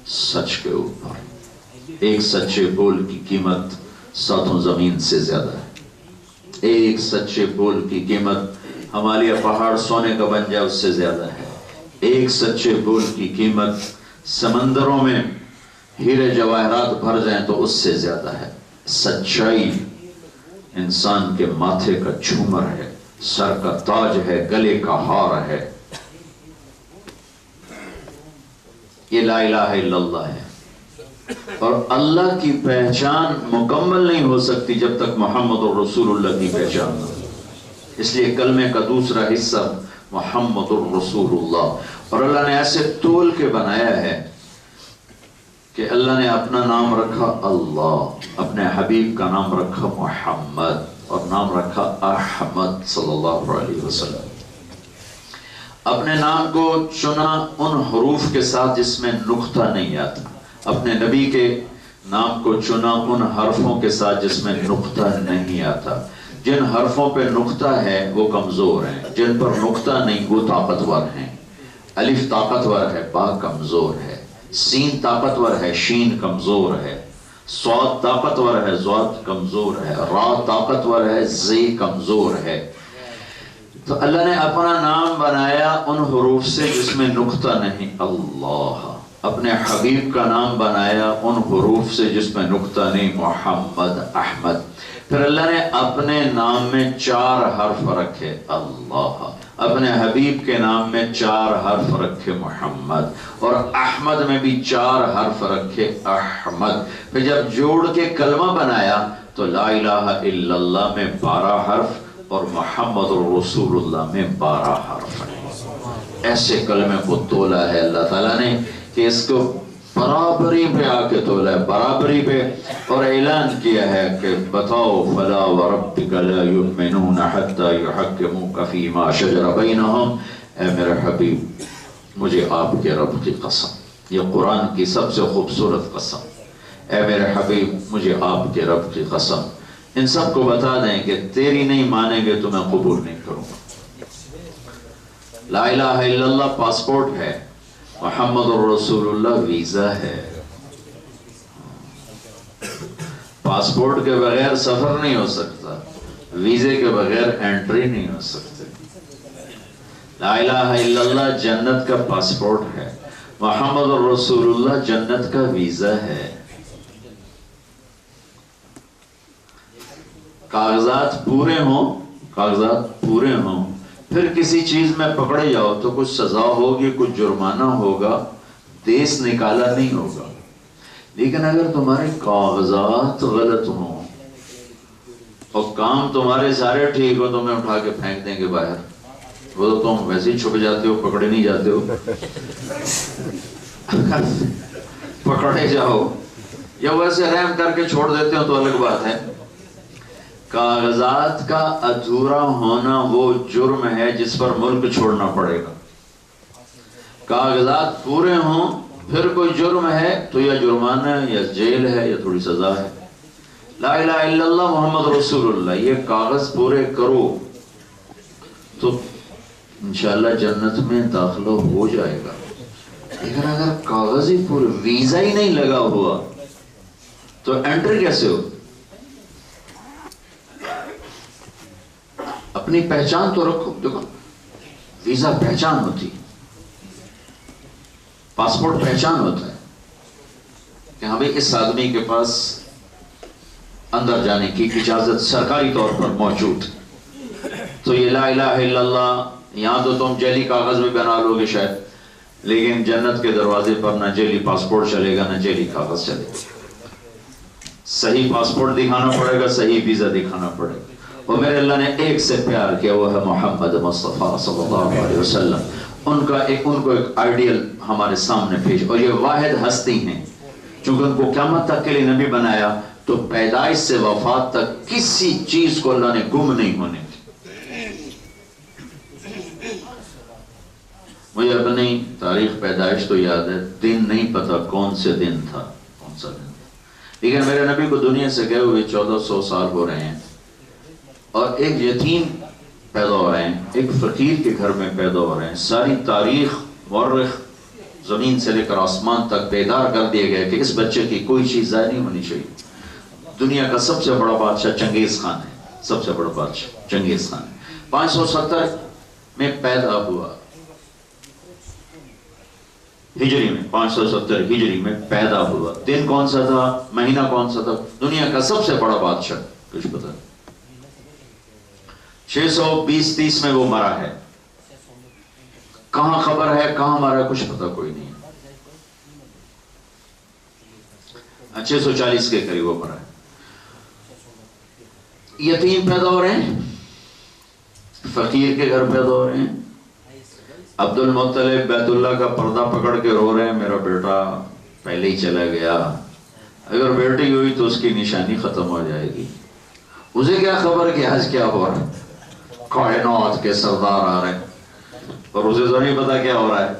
سچ کے اوپر، ایک سچے بول کی قیمت 7 زمین سے زیادہ ہے، ایک سچے بول کی قیمت ہمالیہ پہاڑ سونے کا بن جائے اس سے زیادہ ہے، ایک سچے بول کی قیمت سمندروں میں ہیرے جواہرات بھر جائیں تو اس سے زیادہ ہے۔ سچائی انسان کے ماتھے کا جھومر ہے، سر کا تاج ہے، گلے کا ہار ہے، یہ لا الہ الا اللہ ہے۔ اور اللہ کی پہچان مکمل نہیں ہو سکتی جب تک محمد الرسول اللہ کی پہچان نہ ہو، اس لیے کلمے کا دوسرا حصہ محمد الرسول اللہ، اور اللہ نے ایسے تول کے بنایا ہے کہ اللہ نے اپنا نام رکھا اللہ، اپنے حبیب کا نام رکھا محمد، اور نام رکھا احمد صلی اللہ علیہ وسلم۔ اپنے نام کو چنا ان حروف کے ساتھ جس میں نقطہ نہیں آتا، اپنے نبی کے نام کو چنا ان حرفوں کے ساتھ جس میں نقطہ نہیں آتا۔ جن حرفوں پہ نقطہ ہے وہ کمزور ہیں، جن پر نقطہ نہیں وہ طاقتور ہیں۔ الف طاقتور ہے، با کمزور ہے، سین طاقتور ہے، شین کمزور ہے، صاد طاقتور ہے، ضاد کمزور ہے، را طاقتور ہے، زی کمزور ہے، تو اللہ نے اپنا نام بنایا ان حروف سے جس میں نقطہ نہیں، اللہ. اپنے حبیب کا نام بنایا ان حروف سے جس میں نقطہ نہیں، محمد، احمد. پھر اللہ نے اپنے نام میں 4 حرف رکھے، اللہ. اپنے حبیب کے نام میں 4 حرف رکھے، محمد. اور احمد میں بھی 4 حرف رکھے، احمد. پھر جب جوڑ کے کلمہ بنایا تو لا الہ الا اللہ میں 12 حرف اور محمد رسول اللہ میں 12 حرف. ایسے کلمے کو تولا ہے اللہ تعالیٰ نے کہ اس کو برابری پہ آ کے تولا ہے، برابری پہ. اور اعلان کیا ہے کہ بتاؤ فلا وربک لا یؤمنون حتی یحکموک فیما شجر بینہم. اے میرے حبیب، مجھے آپ کے رب کی قسم، یہ قرآن کی سب سے خوبصورت قسم. اے میرے حبیب، مجھے آپ کے رب کی قسم، ان سب کو بتا دیں کہ تیری نہیں مانیں گے تو میں قبول نہیں کروں گا. لا الہ الا اللہ پاسپورٹ ہے، محمد رسول اللہ ویزا ہے. پاسپورٹ کے بغیر سفر نہیں ہو سکتا، ویزے کے بغیر انٹری نہیں ہو سکتے. لا الہ الا اللہ جنت کا پاسپورٹ ہے، محمد رسول اللہ جنت کا ویزا ہے. کاغذات پورے ہوں، کاغذات پورے ہوں، پھر کسی چیز میں پکڑے جاؤ تو کچھ سزا ہوگی، کچھ جرمانہ ہوگا، دیس نکالا نہیں ہوگا. لیکن اگر تمہارے کاغذات غلط ہوں اور کام تمہارے سارے ٹھیک ہو، تمہیں اٹھا کے پھینک دیں گے باہر. وہ تو تم ویسے ہی چھپ جاتے ہو، پکڑے نہیں جاتے ہو. پکڑے جاؤ یا ویسے رحم کر کے چھوڑ دیتے ہو تو الگ بات ہے. کاغذات کا ادھورا ہونا وہ جرم ہے جس پر ملک چھوڑنا پڑے گا. کاغذات پورے ہوں پھر کوئی جرم ہے تو یا جرمانہ ہے یا جیل ہے یا تھوڑی سزا ہے. لا الہ الا اللہ محمد رسول اللہ، یہ کاغذ پورے کرو تو انشاءاللہ جنت میں داخلہ ہو جائے گا. لیکن اگر کاغذ ہی پورے، ویزا ہی نہیں لگا ہوا تو انٹری کیسے ہو؟ اپنی پہچان تو رکھو. دیکھو ویزا پہچان ہوتی، پاسپورٹ پہچان ہوتا ہے کہ ہمیں اس آدمی کے پاس اندر جانے کی اجازت سرکاری طور پر موجود. تو یہ لا الہ الا اللہ، یہاں تو تم جعلی کاغذ بھی بنا لو گے شاید، لیکن جنت کے دروازے پر نہ جعلی پاسپورٹ چلے گا نہ جعلی کاغذ چلے گا. صحیح پاسپورٹ دکھانا پڑے گا، صحیح ویزا دکھانا پڑے گا. اور میرے اللہ نے ایک سے پیار کیا، وہ ہے محمد مصطفیٰ صلی اللہ علیہ وسلم. ان کو ایک آئیڈیل ہمارے سامنے پیش، اور یہ واحد ہستی ہیں. چونکہ ان کو قیامت تک کے لیے نبی بنایا تو پیدائش سے وفات تک کسی چیز کو اللہ نے گم نہیں ہونے دی. مجھے اپنی تاریخ پیدائش تو یاد ہے، دن نہیں پتا کون سے دن تھا، کون سا دن. لیکن میرے نبی کو دنیا سے گئے ہوئے 1400 سال ہو رہے ہیں، اور ایک یتیم پیدا ہو رہے ہیں، ایک فقیر کے گھر میں پیدا ہو رہے ہیں. ساری تاریخ مورخ زمین سے لے کر آسمان تک بیدار کر دیے گئے کہ اس بچے کی کوئی چیز ضائع نہیں ہونی چاہیے. دنیا کا سب سے بڑا بادشاہ چنگیز خان ہے، سب سے بڑا بادشاہ چنگیز خان ہے. 570 میں پیدا ہوا، ہجری میں 570 ہجری میں پیدا ہوا. دن کون سا تھا، مہینہ کون سا تھا؟ دنیا کا سب سے بڑا بادشاہ، کچھ پتہ نہیں. 620-30 میں وہ مرا ہے. کہاں خبر ہے کہاں مرا ہے کچھ پتہ کوئی نہیں. 640 کے قریب وہ مرا ہے. یتیم پیدا ہو رہے ہیں، فقیر کے گھر پیدا ہو رہے ہیں. عبد المطلب بیت اللہ کا پردہ پکڑ کے رو رہے ہیں، میرا بیٹا پہلے ہی چلا گیا، اگر بیٹی ہوئی تو اس کی نشانی ختم ہو جائے گی. اسے کیا خبر کہ آج کیا ہو رہا ہے، کائنات کے سردار آ رہے ہیں، اور اسے تو نہیں پتا کیا ہو رہا ہے.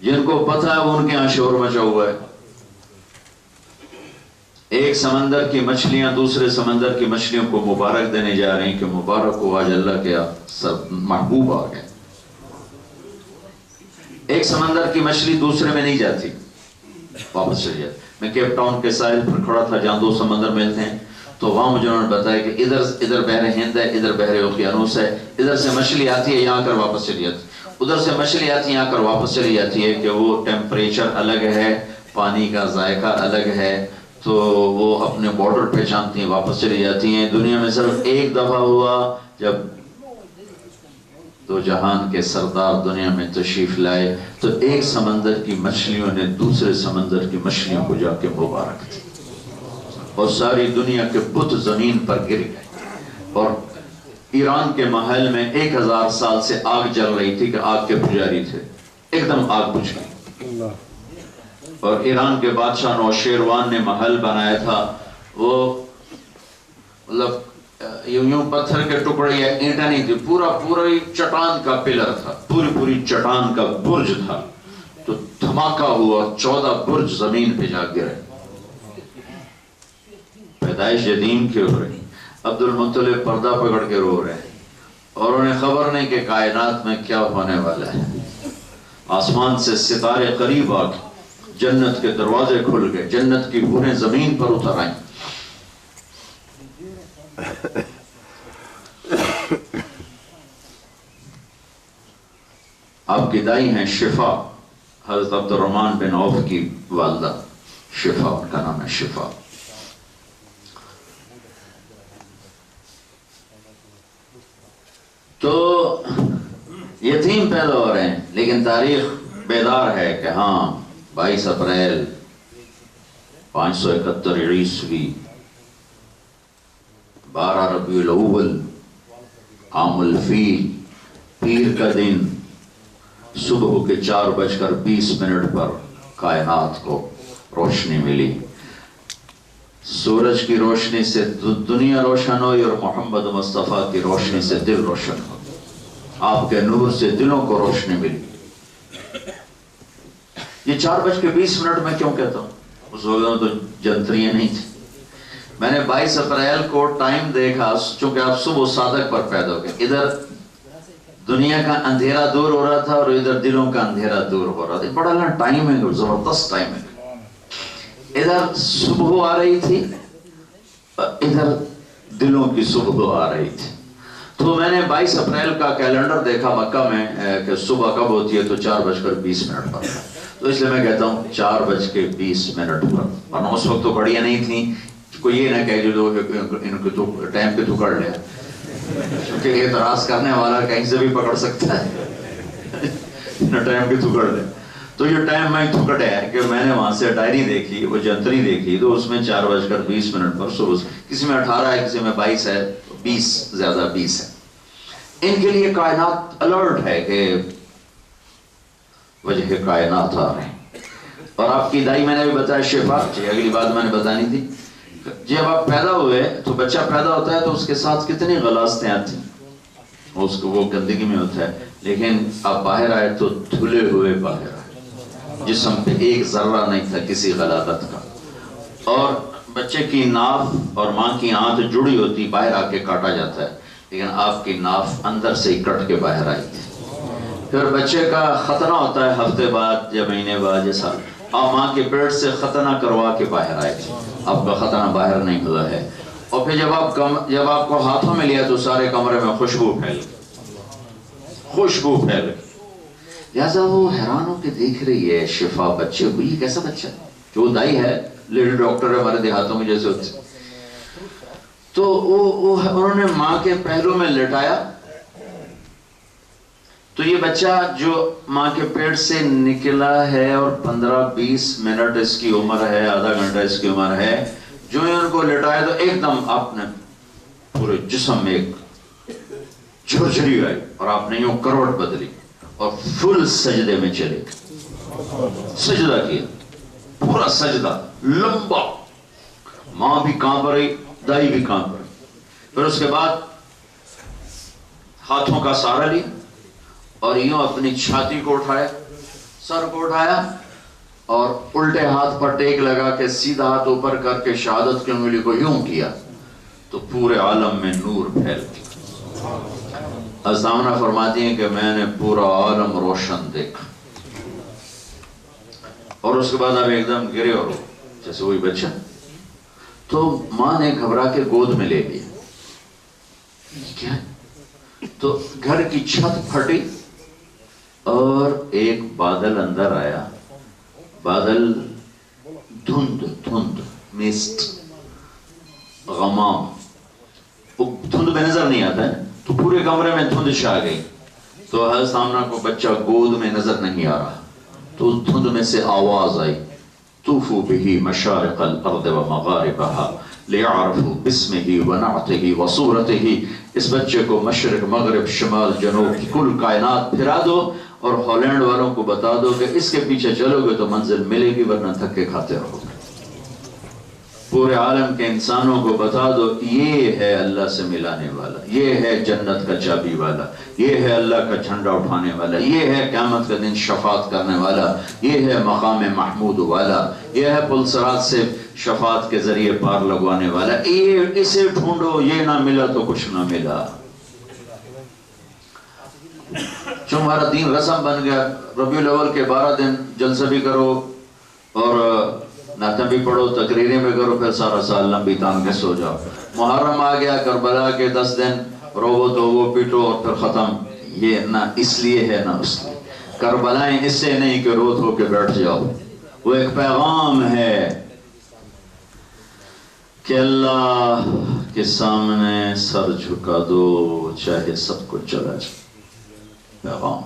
جن کو پتا ہے وہ ان کے یہاں شور مچا ہوا ہے. ایک سمندر کی مچھلیاں دوسرے سمندر کی مچھلیوں کو مبارک دینے جا رہی ہیں کہ مبارک ہو، آج اللہ کے محبوب آ گئے. ایک سمندر کی مچھلی دوسرے میں نہیں جاتی، واپس چلی جاتی. میں کیپ ٹاؤن کے ساحل پر کھڑا تھا جہاں 2 سمندر ملتے ہیں. تو وہاں مجھے انہوں نے بتایا کہ ادھر بحر ہند ہے، ادھر بحر اوقیانوس ہے، ادھر سے مچھلی آتی ہے یہاں کر واپس چلی جاتی ہے، ادھر سے مچھلی آتی ہے یہاں کر واپس چلی جاتی ہے، کہ وہ ٹیمپریچر الگ ہے، پانی کا ذائقہ الگ ہے، تو وہ اپنے بارڈر پہچانتی ہیں واپس چلی جاتی ہیں۔ دنیا میں صرف ایک دفعہ ہوا جب دو جہان کے سردار دنیا میں تشریف لائے تو ایک سمندر کی مچھلیوں نے دوسرے سمندر کی مچھلیوں کو جا کے مبارک دی اور ساری دنیا کے بت زمین پر گر گئے، اور ایران کے محل میں 1000 سال سے آگ جل رہی تھی کہ آگ کے پجاری تھے، ایک دم آگ بجھ گئی۔ اور ایران کے بادشاہ نوشیروان نے محل بنایا تھا، وہ مطلب یوں پتھر کے ٹکڑے یا اینٹیں نہیں تھی، پورا چٹان کا پلر تھا، پوری چٹان کا برج تھا، تو دھماکہ ہوا، 14 برج زمین پہ جا گرے۔ پیدائش یتیم کی ہو رہی، عبد المطلب پردہ پکڑ کے رو رہے ہیں، اور انہیں خبر نہیں کہ کائنات میں کیا ہونے والا ہے۔ آسمان سے ستارے قریب آ گئے، جنت کے دروازے کھل گئے، جنت کی بوہیں زمین پر اتر آئیں۔ آپ کی دائی ہیں شفا، حضرت عبد الرحمن بن عوف کی والدہ شفا، ان کا نام ہے شفا۔ تو یتیم پیدا ہو رہے ہیں، لیکن تاریخ بیدار ہے کہ ہاں 22 اپریل 571 عیسوی 12 ربیع الاول عام الفیل، پیر کا دن، صبح کے 4:20 پر کائنات کو روشنی ملی۔ سورج کی روشنی سے دنیا روشن ہوئی اور محمد مصطفیٰ کی روشنی سے دل روشن ہو، آپ کے نور سے دلوں کو روشنی ملی۔ یہ 4:20 میں کیوں کہتا ہوں؟ اس وقت تو جنتریاں نہیں تھی۔ میں نے 22 اپریل کو ٹائم دیکھا، چونکہ آپ صبح صادق پر پیدا ہو گئے، ادھر دنیا کا اندھیرا دور ہو رہا تھا اور ادھر دلوں کا اندھیرا دور ہو رہا تھا۔ بڑا ٹائمنگ اور زبردست ٹائمنگ، ادھر صبح آ رہی تھی، ادھر دلوں کی صبح آ رہی تھی۔ تو میں نے 22 اپریل کا کیلنڈر دیکھا مکہ میں کہ صبح کب ہوتی ہے، تو 4:20 پر، تو اس لیے میں کہتا ہوں 4:20 پر، ورنہ اس وقت تو گھڑیاں نہیں تھیں، کوئی یہ نہ کہے جو ان کو تو ٹائم پہ تو کر لیا، کیونکہ اعتراض کرنے والا کہیں سے بھی پکڑ سکتا ہے، ٹائم پہ تو کر لے۔ تو یہ ٹائم میں تھکڑ ہے کہ میں نے وہاں سے ڈائری دیکھی، وہ جنتری دیکھی، تو اس میں 4:20 پر صبح، کسی میں 18 ہے، کسی میں 22 ہے، 20 زیادہ 20 ہے۔ ان کے لیے کائنات الرٹ ہے کہ وجہ کائنات آ رہے ہیں۔ اور آپ کی دائی میں نے بھی بتایا شفا، اگلی بات میں نے بتانی تھی، جب آپ پیدا ہوئے تو بچہ پیدا ہوتا ہے تو اس کے ساتھ کتنی غلاستیں آتی ہیں، اس کو وہ گندگی میں ہوتا ہے، لیکن آپ باہر آئے تو دھلے ہوئے باہر آئے، جسم پہ ایک ذرہ نہیں تھا کسی غلاظت کا، اور بچے کی ناف اور ماں کی آنت جڑی ہوتی، باہر آ کے کاٹا جاتا ہے، لیکن آپ کی ناف اندر سے ہی کٹ کے باہر آئی تھی۔ پھر بچے کا ختنہ ہوتا ہے ہفتے بعد یا مہینے بعد یا سال، آپ ماں کے پیٹ سے ختنہ کروا کے باہر آئے تھے، آپ کا ختنہ باہر نہیں ہوا ہے۔ اور پھر جب آپ کو ہاتھوں میں لیا تو سارے کمرے میں خوشبو پھیل گئی، لہٰذا وہ حیران ہو کے دیکھ رہی ہے شفا بچے کو، یہ کیسا بچہ ہے، جو دائی ہے لیڈی ڈاکٹر ہے ہمارے دیہاتوں میں جیسے ہوتے، تو انہوں نے ماں کے پہلو میں لٹایا، تو یہ بچہ جو ماں کے پیٹ سے نکلا ہے اور 15-20 منٹ اس کی عمر ہے، آدھا گھنٹہ اس کی عمر ہے، جو ان کو لٹایا تو ایک دم آپ نے پورے جسم میں ایک جھرجھری آئی اور آپ نے یوں کروٹ بدلی اور فل سجدے میں چلے، سجدہ کیا، پورا سجدہ لمبا، ماں بھی کانپ رہی، دائی بھی کانپ رہی۔ پھر اس کے بعد ہاتھوں کا سہارا لیا اور یوں اپنی چھاتی کو اٹھایا، سر کو اٹھایا اور الٹے ہاتھ پر ٹیک لگا کے سیدھا ہاتھ اوپر کر کے شہادت کی انگلی کو یوں کیا تو پورے عالم میں نور پھیل گیا۔ آمنہ فرماتی ہیں کہ میں نے پورا عالم روشن دیکھا، اور اس کے بعد آپ ایک دم گرے اور جیسے وہی بچہ۔ تو ماں نے گھبرا کے گود میں لے لیا. کیا؟ تو گھر کی چھت پھٹی اور ایک بادل اندر آیا. بادل دھند مسٹ غمام. دھند میں نظر نہیں آتا ہے تو پورے کمرے میں دھند چھا گئی. تو حضرت سامنا کو بچہ گود میں نظر نہیں آ رہا. تو دھند میں سے آواز آئی طوفوا به مشارق الارض ومغاربها لیعرفوا باسمه ونعته وصورته. اس بچے کو مشرق مغرب شمال جنوب کی کل کائنات پھرا دو اور ہالینڈ والوں کو بتا دو کہ اس کے پیچھے چلو گے تو منزل ملے گی ورنہ تھکے کھاتے رہو گے. پورے عالم کے انسانوں کو بتا دو یہ ہے اللہ سے ملانے والا, یہ ہے جنت کا چابی والا, یہ ہے اللہ کا جھنڈا اٹھانے والا, یہ ہے قیامت کا دن شفاعت کرنے والا, یہ ہے مقام محمود والا, یہ ہے پل صراط سے شفاعت کے ذریعے پار لگوانے والا. یہ اسے ڈھونڈو, یہ نہ ملا تو کچھ نہ ملا. تمہارا دین رسم بن گیا. ربیع الاول کے 12 دن جلسہ بھی کرو اور نعتیں بھی پڑھو, تقریریں بھی کرو, پھر سارا سال لمبی تان کے سو جاؤ. محرم آ گیا, کربلا کے 10 دن رو تو وہ پیٹو اور پھر ختم. یہ نہ اس لیے ہے نہ اس لیے. کربلائیں اس سے نہیں کہ رو دھو کے بیٹھ جاؤ. وہ ایک پیغام ہے کہ اللہ کے سامنے سر جھکا دو چاہے سب کو چلا جائے. پیغام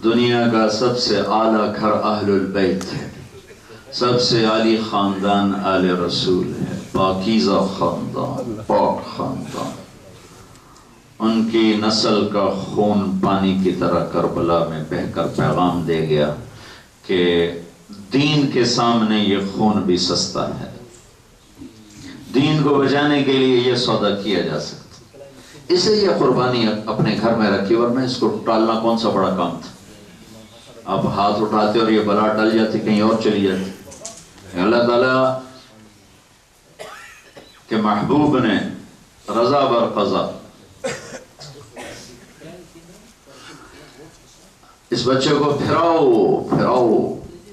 دنیا کا سب سے اعلیٰ گھر اہل البیت ہے, سب سے عالی خاندان آل رسول ہے, پاکیزہ خاندان, پاک خاندان. ان کی نسل کا خون پانی کی طرح کربلا میں بہہ کر پیغام دے گیا کہ دین کے سامنے یہ خون بھی سستا ہے. دین کو بچانے کے لیے یہ سودا کیا جا سکتا. اسے یہ قربانی اپنے گھر میں رکھی, ورنہ اس کو ٹالنا کون سا بڑا کام تھا. آپ ہاتھ اٹھاتے اور یہ بلا ٹل جاتی, کہیں اور چلی جاتی. اللہ تعالیٰ کے محبوب نے رضا بر قضا اس بچے کو پھراؤ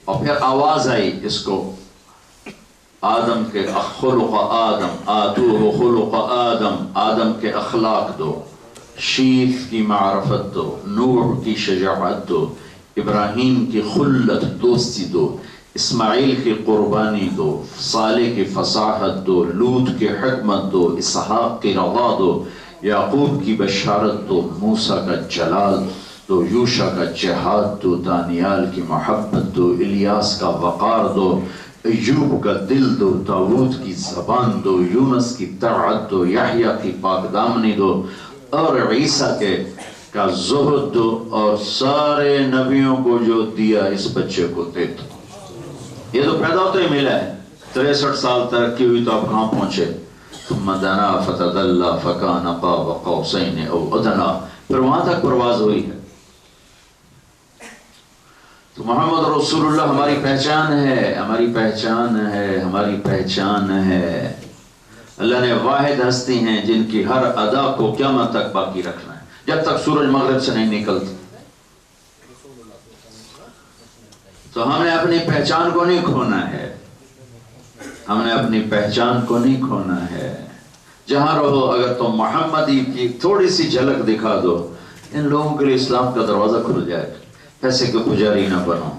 اور پھر آواز آئی اس کو آدم کے خلق آدم آتوہ خلق آدم. آدم کے اخلاق دو, شیف کی معرفت دو, نوح کی شجاعت دو, ابراہیم کی خلت دوستی دو, اسماعیل کی قربانی دو, صالح کی فصاحت دو, لوط کی حکمت دو, اسحاق کی رضا دو, یعقوب کی بشارت دو, موسیٰ کا جلال دو, یوشع کا جہاد دو, دانیال کی محبت دو, الیاس کا وقار دو, ایوب کا دل دو, داؤد کی زبان دو, یونس کی طاعت دو, یحییٰ کی پاک دامنی دو, اور عیسیٰ کا زہد دو, اور سارے نبیوں کو جو دیا اس بچے کو دے دو. یہ تو پیدا ہوتے ہی ملا ہے. 63 سال ترقی ہوئی تو آپ کہاں پہنچے. ثم دنا فتدلى فكان قاب قوسين او ادنى, پھر وہاں تک پرواز ہوئی ہے. تو محمد رسول اللہ ہماری پہچان ہے, ہماری پہچان ہے, ہماری پہچان ہے. اللہ نے واحد ہستی ہیں جن کی ہر ادا کو قیامت تک باقی رکھنا ہے, جب تک سورج مغرب سے نہیں نکلتا. تو ہم نے اپنی پہچان کو نہیں کھونا ہے, ہم نے اپنی پہچان کو نہیں کھونا ہے. جہاں رہو اگر تم محمدی کی تھوڑی سی جھلک دکھا دو, ان لوگوں کے لیے اسلام کا دروازہ کھل جائے گا. پیسے کے پجاری نہ بنو,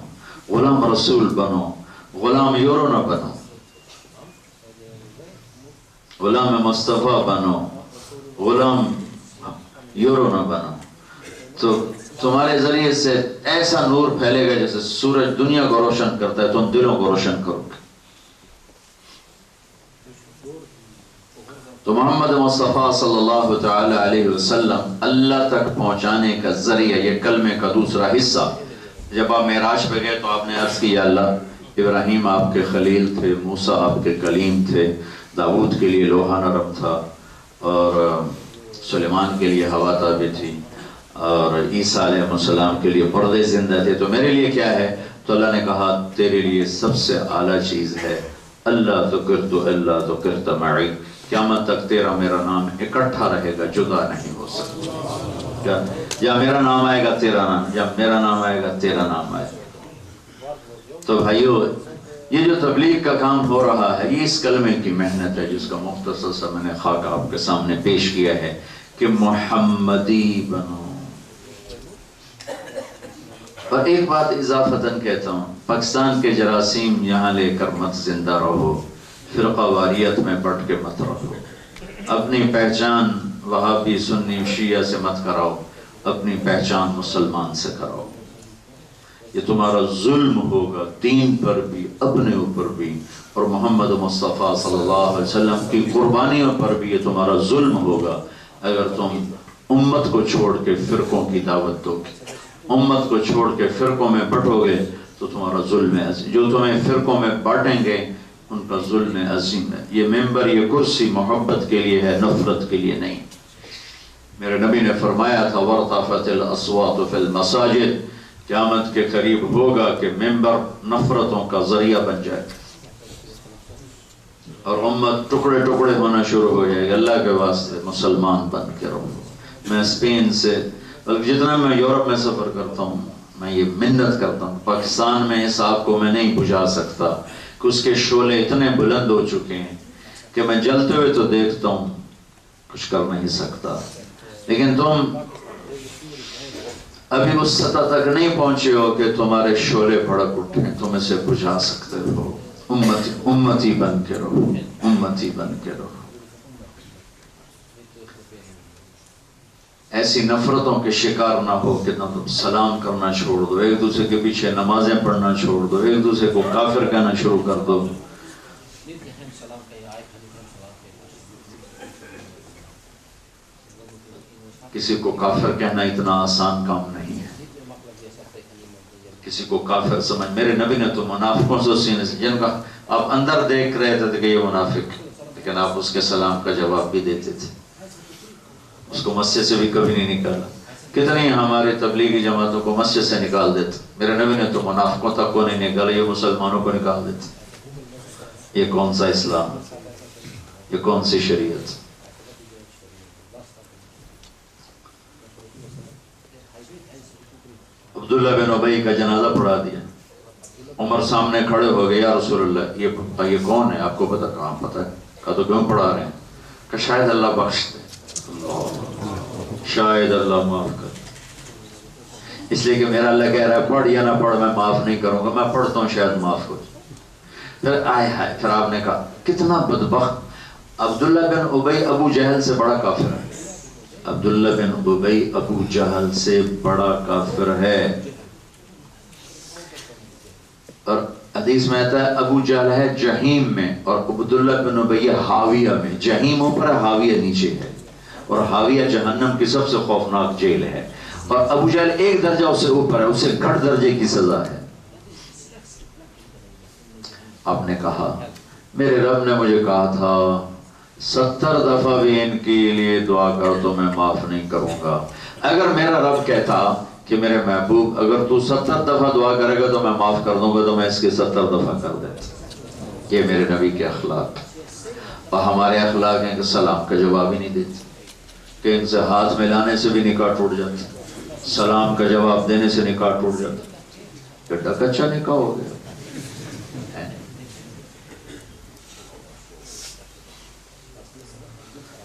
غلام رسول بنو, غلام یورو نہ بنو, غلام مصطفیٰ بنو, غلام یورو نہ بنو. تو تمہارے ذریعے سے ایسا نور پھیلے گا جیسے سورج دنیا کو روشن کرتا ہے, تم دلوں کو روشن کرو گے. تو محمد مصطفیٰ صلی اللہ تعالی علیہ وسلم اللہ تک پہنچانے کا ذریعہ, یہ کلمے کا دوسرا حصہ. جب آپ معراج پہ گئے تو آپ نے عرض کیا اللہ ابراہیم آپ کے خلیل تھے, موسیٰ آپ کے کلیم تھے, داؤد کے لیے لوہا نرم تھا, اور سلیمان کے لیے ہوا تابع تھی, اور عیسیٰ علیہ السلام کے لیے مردے زندہ تھے, تو میرے لیے کیا ہے؟ تو اللہ نے کہا تیرے لیے سب سے اعلیٰ چیز ہے اللہ ذکرت معی. قیامت تک تیرا میرا نام اکٹھا رہے گا, جدا نہیں ہو سکتا. یا میرا نام آئے گا تیرا نام, یا میرا نام آئے گا تیرا نام آئے گا. تو بھائیو یہ جو تبلیغ کا کام ہو رہا ہے یہ اس کلمے کی محنت ہے جس کا مختصر سا میں نے خاکہ آپ کے سامنے پیش کیا ہے کہ محمدی بنو. اور ایک بات اضافتاً کہتا ہوں، پاکستان کے جراثیم یہاں لے کر مت زندہ رہو، فرقہ واریت میں بٹ کے مت رہو، اپنی پہچان وہابی سنی شیعہ سے مت کراؤ، اپنی پہچان مسلمان سے کراؤ. یہ تمہارا ظلم ہوگا دین پر بھی، اپنے اوپر بھی، اور محمد مصطفیٰ صلی اللہ علیہ وسلم کی قربانیوں پر بھی یہ تمہارا ظلم ہوگا اگر تم امت کو چھوڑ کے فرقوں کی دعوت دو گے. امت کو چھوڑ کے فرقوں میں بٹو گے تو تمہارا ظلم عظیم، جو تمہیں فرقوں میں بانٹیں گے ان کا ظلم عظیم ہے. یہ ممبر، یہ کرسی محبت کے لیے ہے، نفرت کے لیے نہیں. میرے نبی نے فرمایا تھا وَارْتَفَتِ الْأَصْوَاتُ فِي الْمَسَاجِدِ، قیامت کے قریب ہوگا کہ ممبر نفرتوں کا ذریعہ بن جائے اور امت ٹکڑے ٹکڑے ہونا شروع ہو جائے گا. اللہ کے واسطے مسلمان بن کے رہو. میں اسپین سے، بلکہ جتنا میں یورپ میں سفر کرتا ہوں، میں یہ منت کرتا ہوں، پاکستان میں اس آگ کو میں نہیں بجھا سکتا کہ اس کے شعلے اتنے بلند ہو چکے ہیں کہ میں جلتے ہوئے تو دیکھتا ہوں، کچھ کر نہیں سکتا. لیکن تم ابھی اس سطح تک نہیں پہنچے ہو کہ تمہارے شعلے بھڑک اٹھیں، تم اسے بجھا سکتے ہو. امتی بن کے رہو، امتی بن کے رہو. ایسی نفرتوں کے شکار نہ ہو کہ نہ تم سلام کرنا چھوڑ دو، ایک دوسرے کے پیچھے نمازیں پڑھنا چھوڑ دو، ایک دوسرے کو کافر کہنا شروع کر دو. کسی کو کافر کہنا اتنا آسان کام نہیں ہے. کسی کو کافر سمجھ، میرے نبی نے تو منافقوں سے سینے سے، جن کا آپ اندر دیکھ رہے تھے کہ یہ منافق، لیکن آپ اس کے سلام کا جواب بھی دیتے تھے، اس کو مسجد سے بھی کبھی نہیں نکالا. کتنی ہماری تبلیغی جماعتوں کو مسجد سے نکال دیتے، میرے نبی نے تو منافقوں تک کو نہیں نکالا، یہ مسلمانوں کو نکال دیتے. یہ کون سا اسلام، یہ کون سی شریعت؟ عبداللہ بن ابی کا جنازہ پڑھا دیا. عمر سامنے کھڑے ہو گئے، یا رسول اللہ یہ کون ہے، آپ کو پتا؟ کہاں پتا ہے. کہا تو کیوں پڑھا رہے ہیں؟ کہ شاید اللہ بخش دے، شاید اللہ معاف کر. اس لیے کہ میرا اللہ کہہ رہا ہے پڑھ یا نہ پڑھ میں معاف نہیں کروں گا، میں پڑھتا ہوں شاید معاف ہو جائے. پھر آئے پھر آپ نے کہا کتنا بدبخت، عبداللہ بن ابی ابو جہل سے بڑا کافر ہے. عبداللہ بن ابی ابو جہل سے بڑا کافر ہے. اور حدیث میں آتا ہے ابو جہل ہے جہیم میں اور عبداللہ بن ابی حاویہ میں. جہیم اوپر ہے، حاویہ نیچے ہے، اور حاویہ جہنم کی سب سے خوفناک جیل ہے. اور ابو جہل ایک درجہ اس سے اوپر ہے، اسے گھٹ درجے کی سزا ہے. آپ نے کہا میرے رب نے مجھے کہا تھا 70 دفعہ بھی ان کے لیے دعا کر تو میں معاف نہیں کروں گا. اگر میرا رب کہتا کہ میرے محبوب اگر تو 70 دفعہ دعا کرے گا تو میں معاف کر دوں گا تو میں اس کے 70 دفعہ کر دیتا. یہ میرے نبی کے اخلاق. اور ہمارے اخلاق ہیں کہ سلام کا جواب ہی نہیں دیتے، کہ ان سے ہاتھ ملانے سے بھی نکاح ٹوٹ جاتا، سلام کا جواب دینے سے نکاح ٹوٹ جاتا. کہ ڈکچا نکاح ہو گیا.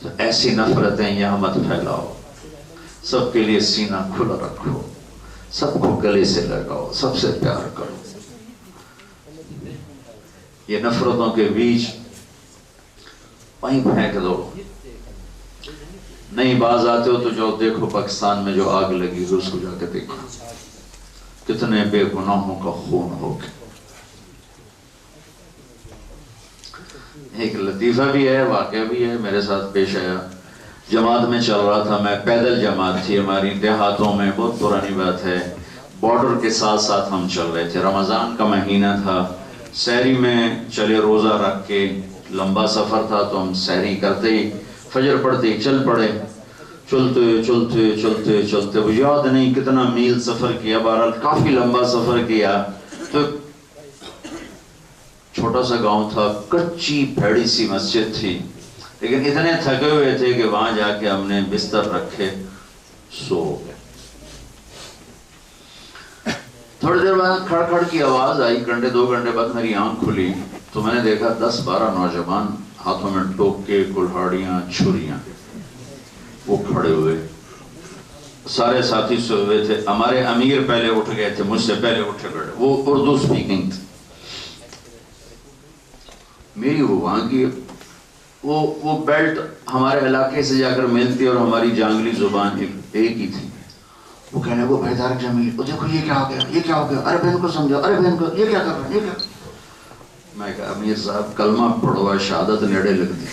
تو ایسی نفرتیں یہاں مت پھیلاؤ. سب کے لیے سینہ کھلا رکھو، سب کو گلے سے لگاؤ، سب سے پیار کرو. یہ نفرتوں کے بیچ وہیں پھینک دو. نہیں باز آتے ہو تو جو دیکھو پاکستان میں جو آگ لگی ہے اس کو جا کے دیکھو، کتنے بے گناہوں کا خون ہو گیا. ایک لطیفہ بھی ہے، واقعہ بھی ہے، میرے ساتھ پیش آیا. جماعت میں چل رہا تھا میں، پیدل جماعت تھی ہماری دیہاتوں میں، بہت پرانی بات ہے. بارڈر کے ساتھ ساتھ ہم چل رہے تھے، رمضان کا مہینہ تھا. سحری میں چلے روزہ رکھ کے، لمبا سفر تھا تو ہم سحری کرتے ہی فجر پڑھتے ہی چل پڑے. چلتے چلتے چلتے چلتے وہ یاد نہیں کتنا میل سفر کیا، بہرحال کافی لمبا سفر کیا. تو چھوٹا سا گاؤں تھا، کچی بھیڑی سی مسجد تھی، لیکن اتنے تھکے ہوئے تھے کہ وہاں جا کے ہم نے بستر رکھے، سو گئے. تھوڑی دیر بعد کھڑ کھڑ کی آواز آئی. گھنٹے 2 گھنٹے بعد میری آنکھ کھلی تو میں نے دیکھا 10-12 نوجوان ہاتھوں میں ٹوکے، کلہاڑیاں، چھریاں، وہ کھڑے ہوئے. سارے ساتھی سوئے ہوئے تھے. ہمارے امیر پہلے اٹھ گئے تھے، مجھ سے پہلے اٹھے بیٹھے. وہ اردو سپیکنگ تھی. میری وہ وہاں کی وہ بیلٹ ہمارے علاقے سے جا کر ملتی اور ہماری جانگلی زبان ایک ہی تھی. وہ کہنے کو بھیدار جمیل، وہ دیکھو یہ کیا ہو گیا، یہ کیا ہو گیا، ارے بہن کو سمجھو، ارے بہن کو یہ کیا کر رہا ہے، یہ کیا. میں کہا امیر صاحب کلمہ پڑھوا، شہادت نیڑے لگتی.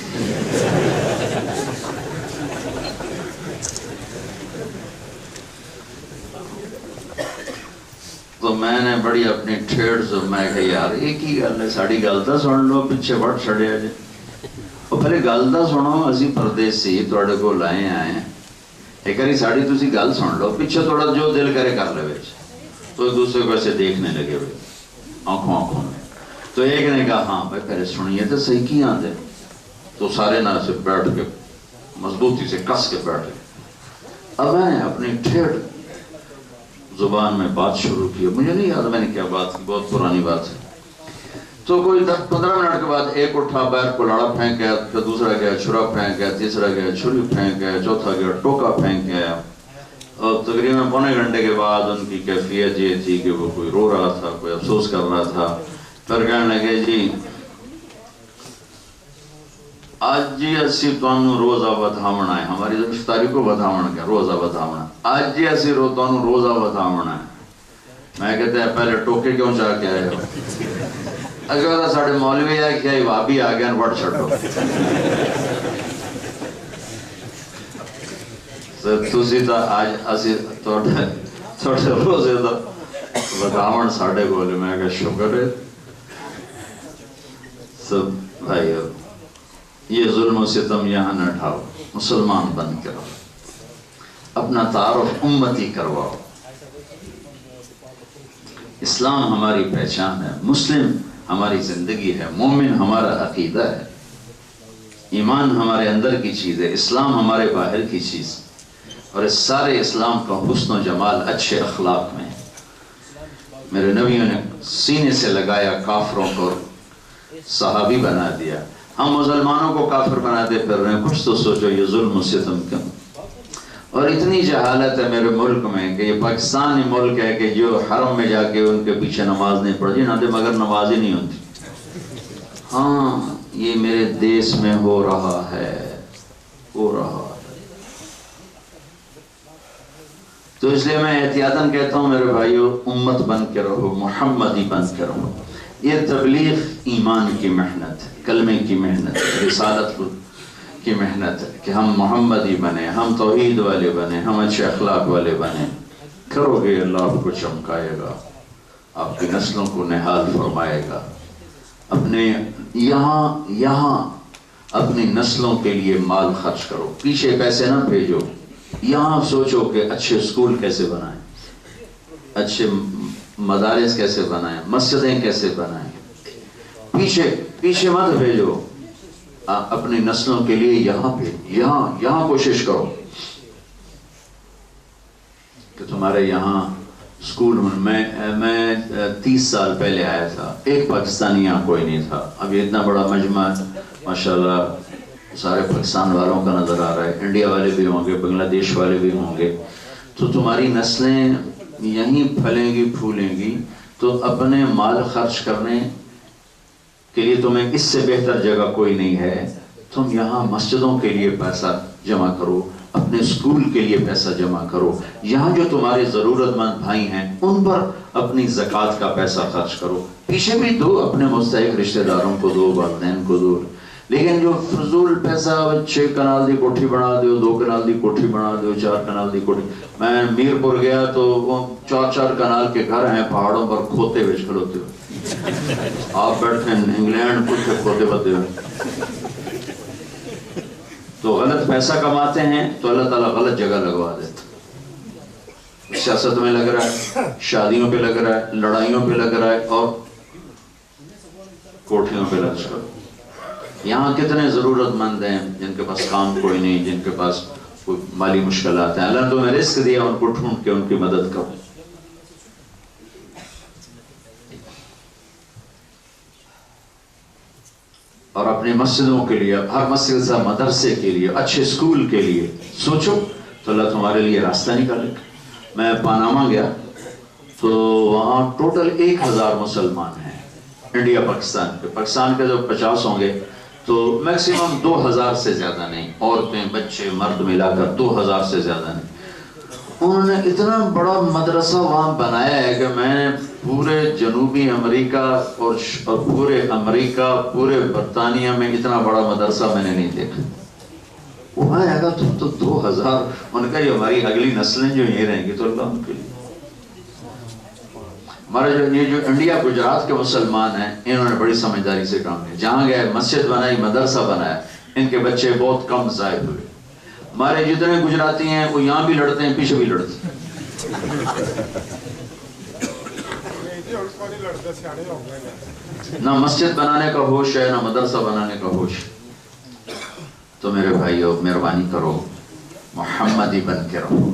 تو میں نے بڑی اپنی ٹھیڑ سے میں کہا یار ایک ہی گل ہے، ساڑی گل تو سن لو، پیچھے بڑھ چھڑیا جائے. اور پہلے گل تو سنو، اسی پردیسی تھوڑے کو لائے آئے ہیں، ایک باری ساڑی تسی گل سن لو، پیچھے تھوڑا جو دل کرے کر لے. تو ایک دوسرے کو ایسے دیکھنے لگے ہوئے آنکھوں آنکھوں میں. تو ایک نے کہا ہاں بھائی پہلے سنیے تو صحیح کی آتے. تو سارے نہ سے بیٹھ کے مضبوطی سے کس کے بیٹھ گئے. اب میں نے اپنی ٹھیڑ زبان میں بات شروع کی. مجھے نہیں یاد میں نے کیا بات کی، بہت پرانی بات ہے. تو کوئی 10-15 منٹ کے بعد ایک اٹھا باہر کلاڑا پھینک گیا، پھر دوسرا گیا چھرا پھینک گیا، تیسرا گیا چھری پھینک گیا، چوتھا گیا ٹوکا پھینک گیا. اور تقریباً پونے گھنٹے کے بعد ان کی کیفیت یہ تھی کہ وہ کوئی رو رہا تھا، کوئی افسوس کر رہا تھا. پھر کہنے لگے جی آج جی اسی تانوں روزہ بدھاونا ہے. ہماری افطاری کو بدھاونا کیا، روزہ بدھاونا. آج جی اسی تانوں روزہ بدھاونا ہے. میں کہتے ہیں پہلے ٹوکے کیوں چاہ کے آئے ہو؟ اگر ساڑھے مولوی ہے کیا وابی آ گیا وڑ چھڑو. تسی تا آج اسی تھوڑے روزے دا بدھاون ساڑھے گولے. میں کہا شکر ہے. سب بھائیو یہ ظلم و ستم یہاں نہ ڈھاؤ، مسلمان بن کے رہو، اپنا تعارف امتی کرواؤ. اسلام ہماری پہچان ہے، مسلم ہماری زندگی ہے، مومن ہمارا عقیدہ ہے، ایمان ہمارے اندر کی چیز ہے، اسلام ہمارے باہر کی چیز. اور اس سارے اسلام کا حسن و جمال اچھے اخلاق میں. میرے نبیوں نے سینے سے لگایا، کافروں کو صحابی بنا دیا. ہم مسلمانوں کو کافر بناتے پھر رہے ہیں. کچھ تو سوچو یہ ظلم و ستم کیوں. اور اتنی جہالت ہے میرے ملک میں کہ یہ پاکستانی ملک ہے کہ جو حرم میں جا کے ان کے پیچھے نماز نہیں پڑھتی نہ دے مگر نماز ہی نہیں ہوتی. ہاں یہ میرے دیس میں ہو رہا ہے، ہو رہا ہے. تو اس لیے میں احتیاطاً کہتا ہوں میرے بھائیو، امت بن کے رہو، محمدی بن کے رہو. یہ تبلیغ ایمان کی محنت ہے، کلمے کی محنت ہے، رسالت کی محنت ہے کہ ہم محمدی بنیں، ہم توحید والے بنیں، ہم اچھے اخلاق والے بنیں. کرو گے اللہ آپ کو چمکائے گا، آپ کی نسلوں کو نہال فرمائے گا. اپنے یہاں اپنی نسلوں کے لیے مال خرچ کرو، پیچھے پیسے نہ بھیجو. یہاں سوچو کہ اچھے اسکول کیسے بنائیں، اچھے مدارس کیسے بنائیں، مسجدیں کیسے بنائیں. پیچھے مت بھیجو. اپنی نسلوں کے لیے یہاں کوشش کرو کہ تمہارے یہاں اسکول. میں 30 سال پہلے آیا تھا، ایک پاکستانی یہاں کوئی نہیں تھا. اب یہ اتنا بڑا مجمع ماشاءاللہ سارے پاکستان والوں کا نظر آ رہا ہے. انڈیا والے بھی ہوں گے، بنگلہ دیش والے بھی ہوں گے. تو تمہاری نسلیں یہیں پھلیں گی پھولیں گی. تو اپنے مال خرچ کرنے کے لیے تمہیں اس سے بہتر جگہ کوئی نہیں ہے. تم یہاں مسجدوں کے لیے پیسہ جمع کرو، اپنے اسکول کے لیے پیسہ جمع کرو. یہاں جو تمہارے ضرورت مند بھائی ہیں ان پر اپنی زکوٰۃ کا پیسہ خرچ کرو. پیچھے بھی دو، اپنے مستحق رشتہ داروں کو دو، والدین کو دو. لیکن جو فضول پیسہ 6 کنال دی کوٹھی بنا دیو، 2 کنال دی کوٹھی بنا دیو، 4 کنال دی کوٹھی. میں میر پور گیا تو وہ 4 کنال کے گھر ہیں پہاڑوں پر کھوتے بچ کھلوتے ہوئے. آپ بیٹھتے ہیں انگلینڈ کچھ کھوتے بتے ہوئے. تو غلط پیسہ کماتے ہیں تو اللہ تعالیٰ غلط جگہ لگوا دیتا. سیاست میں لگ رہا ہے، شادیوں پہ لگ رہا ہے، لڑائیوں پہ لگ رہا ہے، اور کوٹھیوں پہ لگ رہا ہے. یہاں کتنے ضرورت مند ہیں جن کے پاس کام کوئی نہیں، جن کے پاس کوئی مالی مشکلات ہیں. اللہ نے تمہیں رزق دیا، ان کو ڈھونڈ کے ان کی مدد کرو. اور اپنی مسجدوں کے لیے، ہر مسجد سے مدرسے کے لیے، اچھے اسکول کے لیے سوچو تو اللہ تمہارے لیے راستہ نکالے گا۔ میں پاناما گیا تو وہاں ٹوٹل 1000 مسلمان ہیں انڈیا پاکستان کے۔ پاکستان کے جو 50 ہوں گے تو میکسیمم 2000 سے زیادہ نہیں، عورتیں بچے مرد ملا کر 2000 سے زیادہ نہیں۔ انہوں نے اتنا بڑا مدرسہ وہاں بنایا ہے کہ میں نے پورے جنوبی امریکہ اور پورے امریکہ، پورے برطانیہ میں اتنا بڑا مدرسہ میں نے نہیں دیکھا۔ وہ آیا گا تو 2000، ان کا یہ ہماری اگلی نسلیں جو یہ رہیں گی تو اللہ ان کے لیے۔ ہمارے جو انڈیا گجرات کے مسلمان ہیں، انہوں نے بڑی سمجھداری سے کام کیا، جہاں گئے مسجد بنائی، مدرسہ بنایا، ان کے بچے بہت کم ضائع ہوئے۔ ہمارے جتنے گجراتی ہیں وہ یہاں بھی لڑتے ہیں، پیچھے بھی لڑتے ہیں۔ نہ مسجد بنانے کا ہوش ہے، نہ مدرسہ بنانے کا ہوش۔ تو میرے بھائیو مہربانی کرو، محمدی بن کے رہو۔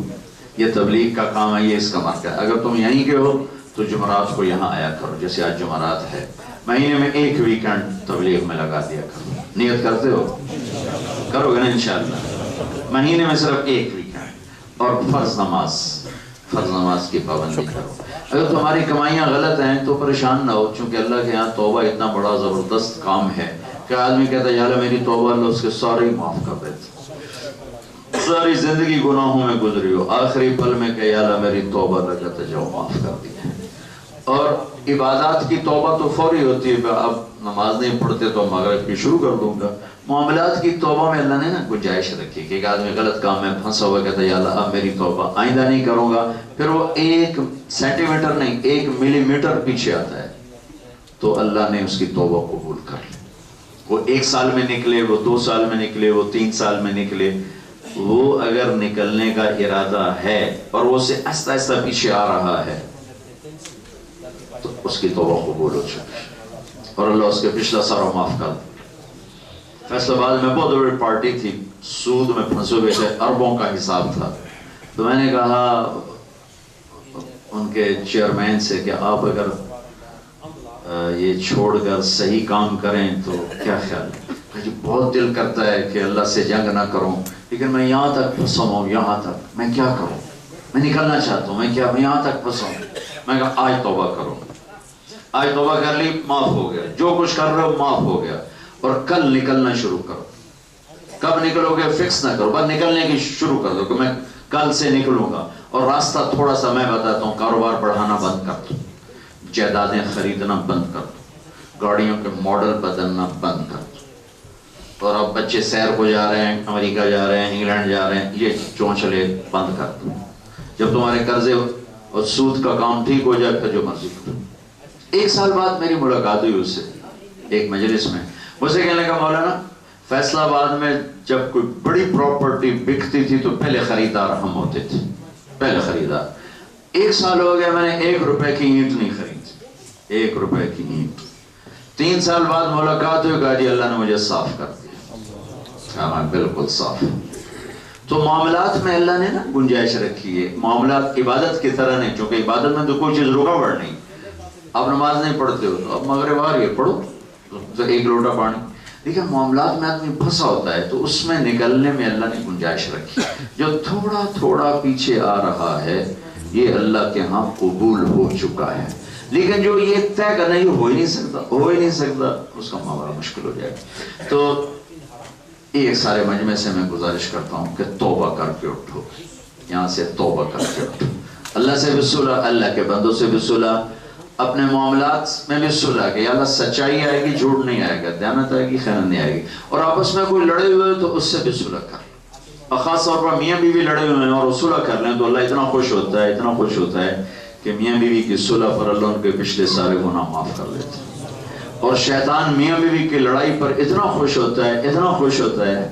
یہ تبلیغ کا کام ہے، یہ اس کا مرکز ہے۔ اگر تم یہیں کے ہو تو جمعرات کو یہاں آیا کرو، جیسے آج جمعرات ہے، مہینے میں 1 ویکنڈ تبلیغ میں لگا دیا کرو۔ نیت کرتے ہو؟ کرو گے نا انشاءاللہ؟ مہینے میں صرف 1 ویکنڈ، اور فرض نماز کی پابندی کرو۔ اگر تمہاری کمائیاں غلط ہیں تو پریشان نہ ہو، چونکہ اللہ کے ہاں توبہ اتنا بڑا زبردست کام ہے کہ آدمی کہتا ہے یا اللہ میری توبہ، اللہ اس کے سارے ہی معاف کر دیتا۔ ساری زندگی گناہوں میں گزری ہو، آخری پل میں کہ یا اللہ میری توبہ، اللہ کہتا جاؤ معاف کر دیا۔ اور عبادات کی توبہ تو فوری ہوتی ہے، اب نماز نہیں پڑھتے تو مغرب کی شروع کر دوں گا۔ معاملات کی توبہ میں اللہ نے نا گنجائش رکھی کہ ایک آدمی غلط کام میں پھنسا ہوا کہتا ہے یا اللہ اب میری توبہ، آئندہ نہیں کروں گا، پھر وہ 1 سینٹی میٹر نہیں 1 ملی میٹر پیچھے آتا ہے تو اللہ نے اس کی توبہ قبول کر لی۔ وہ 1 سال میں نکلے، وہ 2 سال میں نکلے، وہ 3 سال میں نکلے، وہ اگر نکلنے کا ارادہ ہے اور وہ اسے آہستہ آہستہ پیچھے آ رہا ہے تو اس کی توبہ قبول ہو چکی اور اللہ اس کے پچھلا سارا معاف کر دے۔ فیصل آباد میں بہت بڑی پارٹی تھی، سود میں پھنسے ہوئے تھے، اربوں کا حساب تھا۔ تو میں نے کہا ان کے چیئرمین سے کہ آپ اگر یہ چھوڑ کر صحیح کام کریں تو کیا خیال ہے؟ مجھے بہت دل کرتا ہے کہ اللہ سے جنگ نہ کروں، لیکن میں یہاں تک پھنسا ہوں، یہاں تک میں کیا کروں؟ میں نکلنا چاہتا ہوں، میں یہاں تک پھنسا ہوں۔ میں کہا آج توبہ کرو۔ آج توبہ کر لی، معاف ہو گیا، جو کچھ کر رہے ہو معاف ہو گیا، اور کل نکلنا شروع کرو۔ کب نکلو گے فکس نہ کرو، بس نکلنے کی شروع کر دو کہ میں کل سے نکلوں گا، اور راستہ تھوڑا سا میں بتاتا ہوں، کاروبار بڑھانا بند کر دو، جائیدادیں خریدنا بند کر دو، گاڑیوں کے ماڈل بدلنا بند کر دو، اور اب بچے سیر کو جا رہے ہیں، امریکہ جا رہے ہیں، انگلینڈ جا رہے ہیں، یہ چونچلے بند کر دو۔ جب تمہارے قرضے اور سود کا کام ٹھیک ہو جائے پھر جو مرضی کرو۔ 1 سال بعد میری ملاقات ہوئی اس سے ایک مجلس میں، مجھے کہنے لگا مولانا فیصل آباد میں جب کوئی بڑی پراپرٹی بکتی تھی تو پہلے خریدار ہم ہوتے تھے، پہلے خریدار۔ 1 سال ہو گیا میں نے 1 روپے کی اینٹ نہیں خریدی، 1 روپے کی اینٹ۔ 3 سال بعد ملاقات ہوئی، کہا جی اللہ نے مجھے صاف کر دیا۔ ہاں بالکل صاف۔ تو معاملات میں اللہ نے نا گنجائش رکھی ہے، معاملات عبادت کی طرح نہیں، چونکہ عبادت میں تو کوئی چیز رکاوٹ نہیں۔ اب نماز نہیں پڑھتے ہو تو اب مغرب آ رہی ہے پڑھو تو 1 لوٹا پانی، لیکن معاملات میں آدمی پھنسا ہوتا ہے تو اس میں نکلنے میں اللہ نے گنجائش رکھی۔ جو تھوڑا تھوڑا پیچھے آ رہا ہے یہ اللہ کے ہاں قبول ہو چکا ہے، لیکن جو یہ طے کرنا یہ ہو ہی نہیں سکتا اس کا معاملہ مشکل ہو جائے گا۔ تو ایک سارے مجمع سے میں گزارش کرتا ہوں کہ توبہ کر کے اٹھو، یہاں سے توبہ کر کے اٹھو، اللہ سے بھی صلح، اللہ کے بندوں سے بھی صلح، اپنے معاملات میں بھی صلح کہ یا اللہ سچائی آئے گی، جھوٹ نہیں آئے گا، دیانت آئے گی، خیانت نہیں آئے گی، اور آپس میں کوئی لڑے ہوئے تو اس سے بھی صلح کر لیں، اور خاص طور پر میاں بیوی لڑے ہوئے ہیں اور صلح کر لیں تو اللہ اتنا خوش ہوتا ہے، اتنا خوش ہوتا ہے کہ میاں بیوی کی صلح پر اللہ ان کے پچھلے سارے گناہ معاف کر لیتے ہیں۔ اور شیطان میاں بیوی کی لڑائی پر اتنا خوش ہوتا ہے، اتنا خوش ہوتا ہے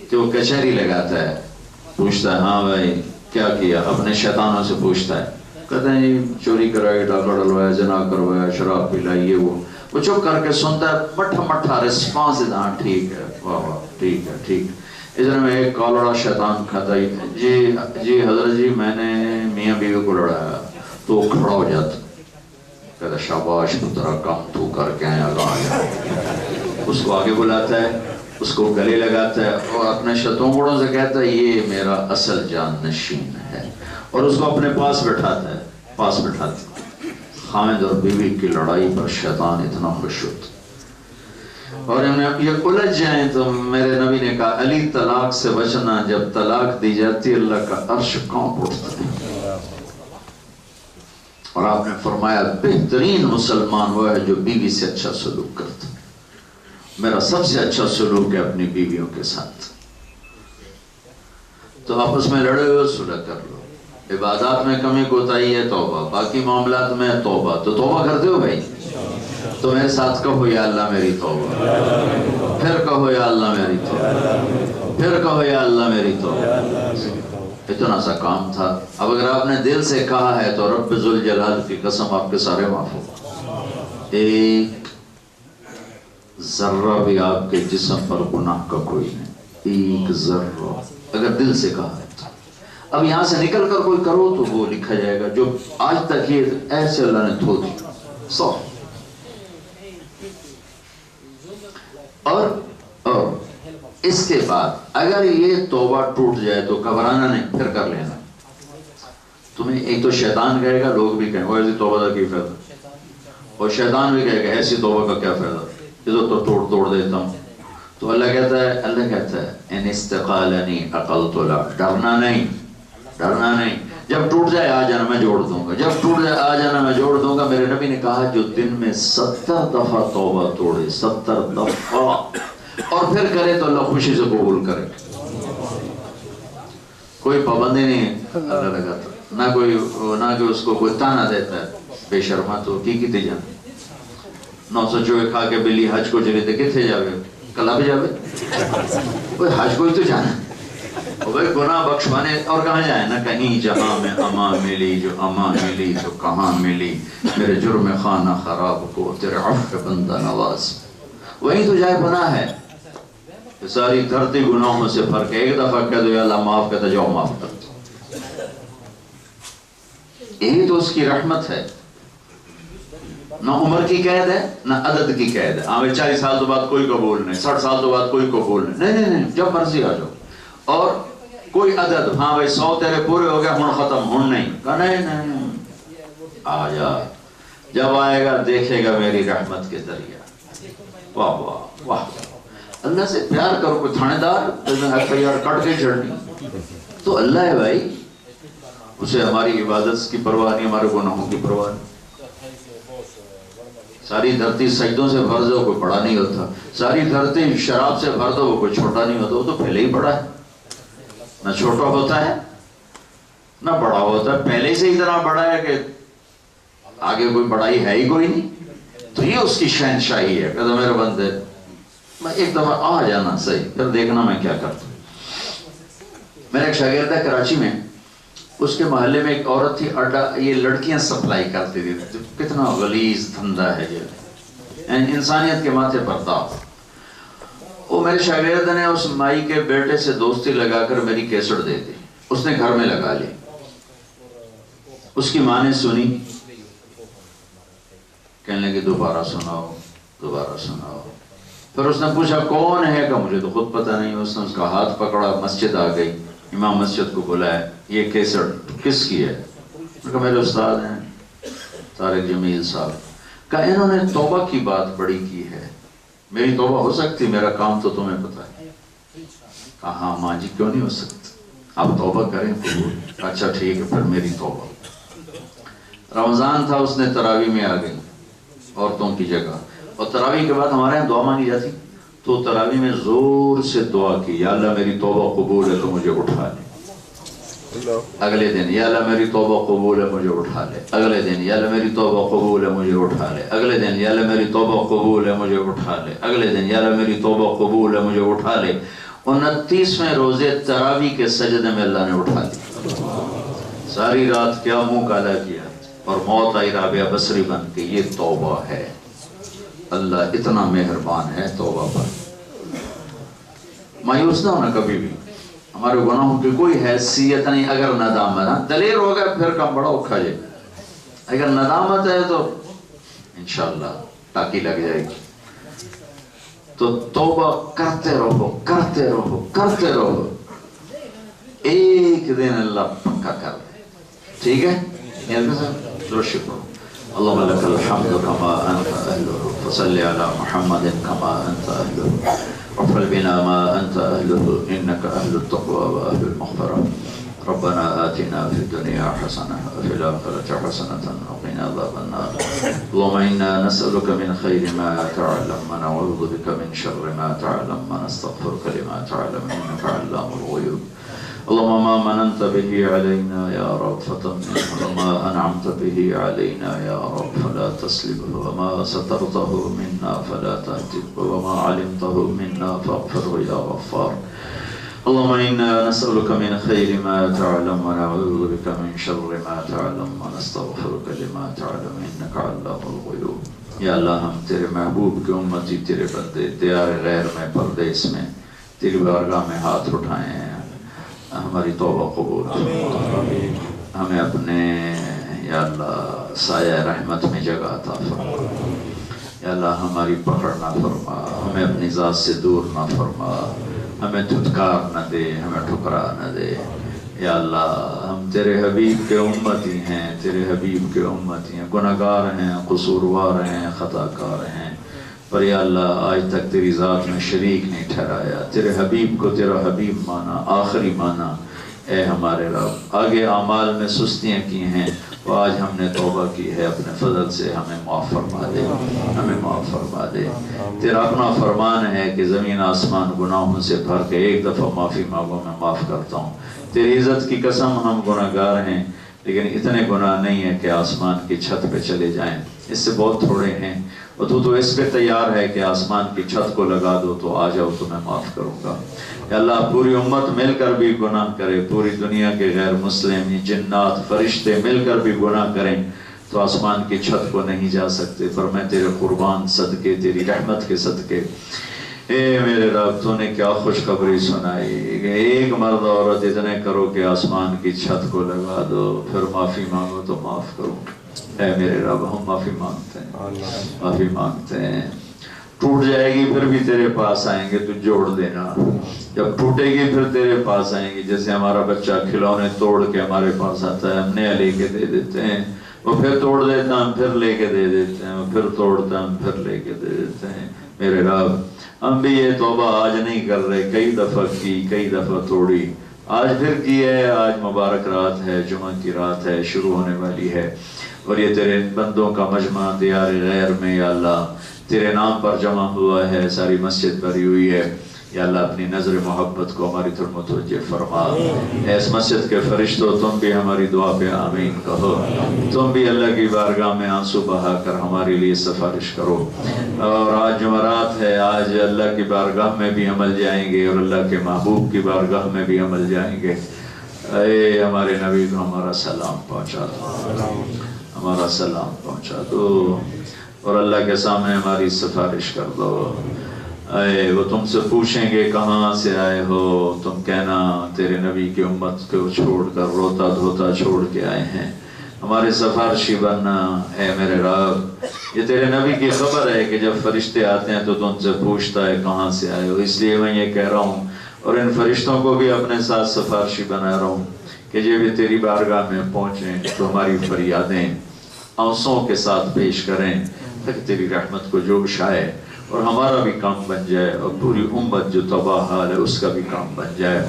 کہ وہ کچہری لگاتا ہے، پوچھتا ہے ہاں بھائی کیا کیا، اپنے شیطانوں سے پوچھتا ہے، کہتے ہیں جی چوری کرائی، ڈاکہ ڈلوایا، زنا کروایا، شراب پلائی، وہ چپ کر کے سنتا ہے، مٹھا مٹھا رسپانس دیتا، ہاں ٹھیک ہے، واہ واہ ٹھیک ہے ٹھیک ہے۔ ادھر میں ایک کالڑا شیطان کھاتا ہے، جی حضرت جی میں نے میاں بیوی کو لڑایا، تو وہ کھڑا ہو جاتا، کہتا شاباش پترا کم تو کر کے آیا، اس کو آگے بلاتا ہے، اس کو گلے لگاتا ہے اور اپنے شتوں گڑوں سے کہتا ہے یہ میرا اصل جان نشین ہے، اور اس کو اپنے پاس بٹھاتا ہے۔ خامد اور بیوی کی لڑائی پر شیطان اتنا خوش ہوتا، اور یہ الجھ جائیں تو میرے نبی نے کہا علی طلاق سے بچنا، جب طلاق دی جاتی اللہ کا عرش کانپ اٹھتا ہے، اور آپ نے فرمایا بہترین مسلمان وہ ہے جو بیوی سے اچھا سلوک کرتا۔ میرا سب سے اچھا سلوک ہے اپنی بیویوں کے ساتھ، تو آپس میں لڑے ہوئے صلح کر لو، عبادات میں کمی کوتاہی ہے توبہ، باقی معاملات میں توبہ، تو توبہ کرتے ہو بھائی؟ تو میرے ساتھ کہو یا اللہ میری توبہ، پھر کہو یا اللہ میری توبہ، پھر کہو یا اللہ میری توبہ۔ اتنا سا کام تھا۔ اب اگر آپ نے دل سے کہا ہے تو رب ذوالجلال کی قسم آپ کے سارے معاف ہو، ایک ذرہ بھی آپ کے جسم پر گناہ کا کوئی نہیں، ایک ذرہ اگر دل سے کہا ہے۔ اب یہاں سے نکل کر کوئی کرو تو وہ لکھا جائے گا جو آج تک یہ ایسے اللہ نے دھو دی 100۔ اور اس کے بعد اگر یہ توبہ ٹوٹ جائے تو گھبرانا نہیں، پھر کر لینا۔ تمہیں ایک تو شیطان کہے گا، لوگ بھی کہیں گے ایسی توبہ کا کیا فائدہ، اور شیطان بھی کہے گا ایسی توبہ کا کیا فائدہ، یہ تو توڑ دیتا ہوں۔ تو اللہ کہتا ہے ان استقالنی عقلت لا، ڈرنا نہیں، جب ٹوٹ جائے آ جانا میں جوڑ دوں گا، جب ٹوٹ جائے آ جانا میں جوڑ دوں گا۔ میرے نبی نے کہا جو دن میں 70 دفعہ توبہ توڑے، 70 دفعہ، اور پھر کرے تو اللہ خوشی سے قبول کرے، کوئی پابندی نہیں ہے اللہ لگاتا، نہ کہ اس کو کوئی تانا دیتا ہے بے شرما تو کی جانا 900 چوہے کھا کے بلی حج کو چلے تھے کتنے جاوے کلا بھی جاوے، کوئی حج کو ہی تو جانا، اور بھائی گناہ بخشوانے اور کہاں جائیں، نہ کہیں جہاں میں امان ملی، جو امان ملی تو کہاں ملی، میرے جرم خانہ خراب کو تیرے عفو بندہ نواز، وہیں تو جائے پناہ ہے۔ ساری دھرتی گناہوں سے فرق ہے، ایک دفعہ کہہ دو یا اللہ معاف کہتا جاؤ معاف کر دو، یہی تو اس کی رحمت ہے۔ نہ عمر کی قید ہے نہ عدد کی قید ہے، ہاں 40 سال تو بعد کوئی قبول نہیں، 60 سال تو بعد کوئی قبول نہیں، جب مرضی آ جاؤ، اور کوئی عدد، ہاں بھائی 100 تیرے پورے ہو گئے ہن ختم، ہن نہیں، کہا نہیں آ جا، جب آئے گا دیکھے گا میری رحمت کے ذریعہ، واہ واہ واہ، اللہ سے پیار کرو، کوئی تھانے دار FIR کٹ کے چڑھنی، تو اللہ ہے بھائی، اسے ہماری عبادت کی پرواہ نہیں، ہمارے گناہوں کی پرواہ نہیں۔ ساری دھرتی سجدوں سے بھر دو کوئی بڑا نہیں ہوتا، ساری دھرتی شراب سے بھر دو وہ کوئی چھوٹا نہیں ہوتا، وہ تو پہلے ہی بڑا ہے، نہ چھوٹا ہوتا ہے نہ بڑا ہوتا ہے، پہلے سے اتنا بڑا ہے کہ آگے کوئی بڑائی ہے ہی کوئی نہیں، تو یہ اس کی شہنشاہی ہے۔ کہتا میرے بندے میں ایک دفعہ آ جانا صحیح، پھر دیکھنا میں کیا کرتا ہوں۔ میرا ایک شاگرد ہے کراچی میں، اس کے محلے میں ایک عورت تھی، اڈا یہ لڑکیاں سپلائی کرتی تھی، کتنا غلیظ دھندا ہے یہ، انسانیت کے ماتھے پر داغ۔ وہ میرے شاگرد نے اس مائی کے بیٹے سے دوستی لگا کر میری کیسٹ دے دی، اس نے گھر میں لگا لی، اس کی ماں نے سنی، کہنے لگی دوبارہ سناؤ دوبارہ سناؤ، پھر اس نے پوچھا کون ہے، کہ مجھے تو خود پتہ نہیں، اس نے اس کا ہاتھ پکڑا، مسجد آ گئی، امام مسجد کو بلایا، یہ کیسٹ کس کی ہے؟ کہا میرے استاد ہیں طارق جمیل صاحب، کہا انہوں نے توبہ کی بات بڑی کی ہے، میری توبہ ہو سکتی؟ میرا کام تو تمہیں پتہ ہے۔ کہا ہاں ماں جی کیوں نہیں ہو سکتی، آپ توبہ کریں قبول، اچھا ٹھیک ہے پھر میری توبہ۔ رمضان تھا، اس نے تراویح میں آ گئی عورتوں کی جگہ، اور تراویح کے بعد ہمارے یہاں دعا مانگی جاتی، تو تراویح میں زور سے دعا کی، یا اللہ میری توبہ قبول ہے تو مجھے اٹھا لے، اگلے دن یا اللہ میری توبہ قبول ہے مجھے اٹھا لے، اگلے دن یا اللہ میری توبہ قبول ہے مجھے اٹھا لے، اگلے دن یا اللہ میری توبہ قبول ہے مجھے اٹھا لے، اگلے دن یا اللہ میری توبہ قبول ہے مجھے اٹھا لے۔ 29ویں روزے تراویح کے سجدے میں اللہ نے اٹھا دی، ساری رات کیا منہ کالا کیا، اور موت آئی رابعہ بصری بن کے، یہ توبہ ہے۔ اللہ اتنا مہربان ہے توبہ پر، مایوس نہ ہونا کبھی بھی، ہمارے گناہوں کی کوئی حیثیت نہیں۔ اگر ندامت، دلیر ہو گیا پھر کم بڑا اوکھا جائے، اگر ندامت ہے تو انشاءاللہ ٹاکی لگ جائے گی. تو توبہ کرتے رہو کرتے رہو کرتے رہو, ایک دن اللہ پکا کر دے. ٹھیک ہے, جو شکر. اللهم لك الحمد كما أنت أهله فصل على محمد كما أنت أهله وافعل بنا ما أنت أهله إنك أهل التقوى وأهل المغفرة. ربنا آتنا في الدنيا حسنة وفي الآخرة حسنة وقنا عذاب النار. اللهم إنا نسألك من خير ما تعلم ونعوذ بك من شر ما تعلم ونستغفرك لما تعلم إنك علام الغيوب. اللهم ما مننت به علينا يا رب فتمنه وما أنعمت به علينا يا رب فلا تسلبه وما سترته منا فلا تهتكه وما علمته منا فاغفره يا غفار. اللهم إنا نسألك من خير ما تعلم ونعوذ بك من شر ما تعلم ونستغفرك لما تعلم إنك علام الغيوب. یا اللہ ہم تیرے محبوب کی امتی تیرے بندے دیار غیر میں پردیس میں تیری بارگاہ میں ہاتھ اٹھائے ہیں. ہماری توبہ قبول ہمیں اپنے یا اللہ سایہ رحمت میں جگہ عطا فرما. یا اللہ ہماری پکڑ نہ فرما, ہمیں اپنی ذات سے دور نہ فرما, ہمیں دھتکار نہ دے, ہمیں ٹھکرا نہ دے. یا اللہ ہم تیرے حبیب کے امتی ہیں, تیرے حبیب کے امتی ہیں, گناہگار ہیں, قصوروار ہیں, خطا کار ہیں, پر یا اللہ آج تک تیری ذات میں شریک نہیں ٹھہرایا. تیرے حبیب کو تیرا حبیب مانا, آخری مانا. اے ہمارے رب آگے اعمال میں سستیاں کی ہیں, تو آج ہم نے توبہ کی ہے, اپنے فضل سے ہمیں معاف فرما دے, ہمیں معاف فرما دے. تیرا اپنا فرمان ہے کہ زمین آسمان گناہوں سے بھر کے ایک دفعہ معافی مانگو میں معاف کرتا ہوں. تیری عزت کی قسم ہم گناہگار ہیں, لیکن اتنے گناہ نہیں ہیں کہ آسمان کی چھت پہ چلے جائیں, اس سے بہت تھوڑے ہیں. اور تو اس پہ تیار ہے کہ آسمان کی چھت کو لگا دو تو آ جاؤ تو میں معاف کروں گا. یا اللہ پوری امت مل کر بھی گناہ کرے, پوری دنیا کے غیر مسلم جنات فرشتے مل کر بھی گناہ کریں تو آسمان کی چھت کو نہیں جا سکتے. پر میں تیرے قربان صدقے, تیری رحمت کے صدقے, اے میرے رب تو نے کیا خوشخبری سنائی کہ ایک مرد عورت اتنے کرو کہ آسمان کی چھت کو لگا دو, پھر معافی مانگو تو معاف کروں. اے میرے رب ہم معافی مانگتے ہیں, معافی مانگتے ہیں. ٹوٹ جائے گی پھر بھی تیرے پاس آئیں گے, تو جوڑ دینا. جب ٹوٹے گی پھر تیرے پاس آئیں گی. جیسے ہمارا بچہ کھلونے توڑ کے ہمارے پاس آتا ہے, ہم نیا لے کے دے دیتے ہیں, وہ پھر توڑ دیتا ہم پھر لے کے دے دیتے ہیں, وہ پھر توڑتا ہم پھر لے کے دے دیتے ہیں. میرے رب ہم بھی یہ توبہ آج نہیں کر رہے, کئی دفعہ کی, کئی دفعہ توڑی, آج پھر کی ہے. آج مبارک رات ہے, جمعہ کی رات ہے, شروع ہونے والی ہے, اور یہ تیرے بندوں کا مجمع دیار غیر میں یا اللہ تیرے نام پر جمع ہوا ہے, ساری مسجد بھری ہوئی ہے. یا اللہ اپنی نظر محبت کو ہماری طرف متوجہ فرما. اس مسجد کے فرشتوں تم بھی ہماری دعا پہ آمین کہو, تم بھی اللہ کی بارگاہ میں آنسو بہا کر ہمارے لیے سفارش کرو. اور آج جمعرات ہے, آج اللہ کی بارگاہ میں بھی عمل جائیں گے اور اللہ کے محبوب کی بارگاہ میں بھی عمل جائیں گے. اے ہمارے نبی کو ہمارا سلام پہنچا دو, ہمارا سلام پہنچا دو, اور اللہ کے سامنے ہماری سفارش کر دو. اے وہ تم سے پوچھیں گے کہاں سے آئے ہو, تم کہنا تیرے نبی کی امت کو چھوڑ کر روتا دھوتا چھوڑ کے آئے ہیں, ہمارے سفارشی بننا. اے میرے رب یہ تیرے نبی کی خبر ہے کہ جب فرشتے آتے ہیں تو تم سے پوچھتا ہے کہاں سے آئے ہو. اس لیے میں یہ کہہ رہا ہوں اور ان فرشتوں کو بھی اپنے ساتھ سفارشی بنا رہا ہوں کہ جب یہ تیری بارگاہ میں پہنچیں تو ہماری فریادیں آنسوں کے ساتھ پیش کریں تاکہ تیری رحمت کو جوش آئے اور ہمارا بھی کام بن جائے, اور پوری امت جو تباہ حال ہے اس کا بھی کام بن جائے.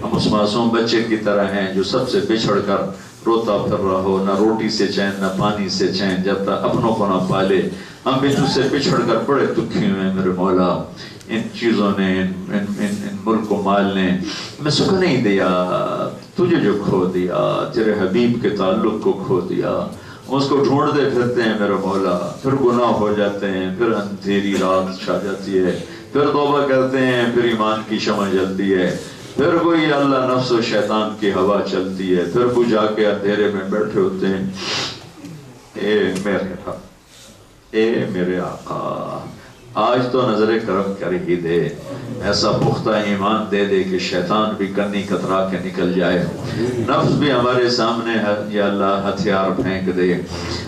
ہم اس معصوم بچے کی طرح ہیں جو سب سے بچھڑ کر روتا پھر رہا ہو, نہ روٹی سے چین نہ پانی سے چین, جب تک اپنوں کو نہ پالے. ہم بھی تجھ سے بچھڑ کر بڑے دکھی ہوئے میرے مولا. ان چیزوں نے, ان ملک و مال نے ہمیں سکھ نہیں دیا. تجھے جو کھو دیا, تیرے حبیب کے تعلق کو کھو دیا, اس کو ڈھونڈتے پھرتے ہیں میرا مولا. پھر گناہ ہو جاتے ہیں, پھر اندھیری رات چھا جاتی ہے, پھر توبہ کرتے ہیں, پھر ایمان کی شمع جلتی ہے, پھر کوئی اللہ نفس و شیطان کی ہوا چلتی ہے, پھر وہ جا کے اندھیرے میں بیٹھے ہوتے ہیں. اے میرے رب, اے میرے آقا, آج تو نظر کرم کر ہی دے. ایسا پختہ ایمان دے دے کہ شیطان بھی کنی کترا کے نکل جائے، نفس بھی ہمارے سامنے یا اللہ ہتھیار پھینک دے،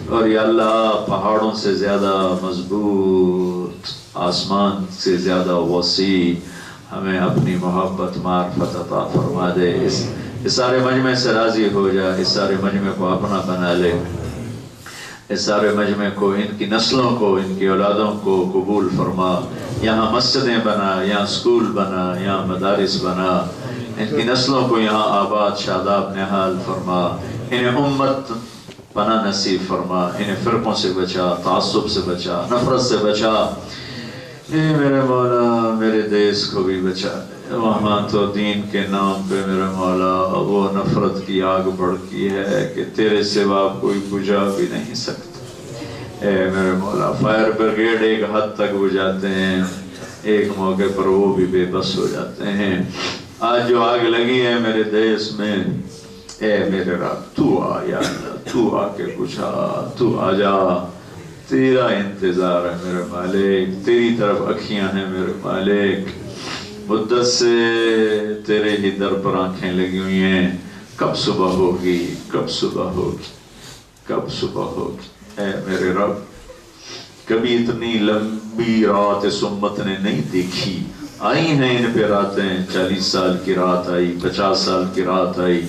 اور یا اللہ پہاڑوں سے زیادہ مضبوط، آسمان سے زیادہ وسیع ہمیں اپنی محبت معرفت عطا فرما دے۔ اس سارے مجمع سے راضی ہو جا، اس سارے مجمع کو اپنا بنا لے، اس سارے مجمع کو، ان کی نسلوں کو، ان کی اولادوں کو قبول فرما۔ یہاں مسجدیں بنا، یہاں سکول بنا، یہاں مدارس بنا، ان کی نسلوں کو یہاں آباد شاداب نحال فرما، انہیں امت پناہ نصیب فرما، انہیں فرقوں سے بچا، تعصب سے بچا، نفرت سے بچا۔ اے میرے مولا میرے دیس کو بھی بچا دے، وہاں تو دین کے نام پہ میرے مولا وہ نفرت کی آگ بڑھتی ہے کہ تیرے سوا کوئی بجھا بھی نہیں سکتا۔ اے میرے مولا فائر بریگیڈ ایک حد تک بجھاتے ہیں، ایک موقع پر وہ بھی بے بس ہو جاتے ہیں۔ آج جو آگ لگی ہے میرے دیس میں، اے میرے رب تو آ یا اللہ، تو آ کے بجھا، تو آ جا، تیرا انتظار ہے میرے مالک، تیری طرف اکھیاں ہیں میرے مالک، مدت سے تیرے ہی در پر آنکھیں لگی ہوئی ہیں، کب صبح ہوگی، کب صبح ہوگی، کب صبح ہوگی۔ اے میرے رب کبھی اتنی لمبی رات اس امت نے نہیں دیکھی، آئی ہیں ان پہ راتیں، 40 سال کی رات آئی، 50 سال کی رات آئی،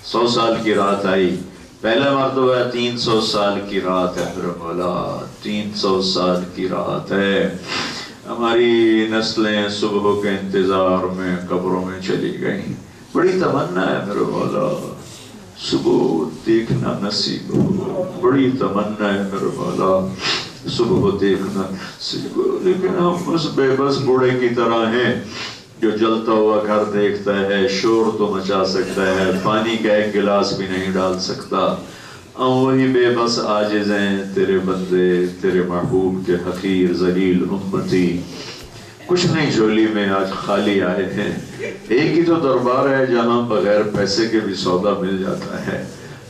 100 سال کی رات آئی، پہلے مرتبہ 300 سال کی رات ہے میرے مولا، 300 سال کی رات ہے۔ ہماری نسلیں صبح کے انتظار میں قبروں میں چلی گئیں، بڑی تمنا ہے میرے مولا صبح دیکھنا نصیب ہو، بڑی تمنا ہے میرے مولا صبح دیکھنا نصیب ہو، لیکن ہم اس بے بس بوڑھے کی طرح ہیں جو جلتا ہوا گھر دیکھتا ہے، شور تو مچا سکتا ہے، پانی کا ایک گلاس بھی نہیں ڈال سکتا۔ ہم وہی بے بس عاجز ہیں، تیرے بندے، تیرے محبوب کے حقیر ذلیل امتی، کچھ نہیں جھولی میں آج خالی آئے ہیں۔ ایک ہی تو دربار ہے جہاں بغیر پیسے کے بھی سودا مل جاتا ہے،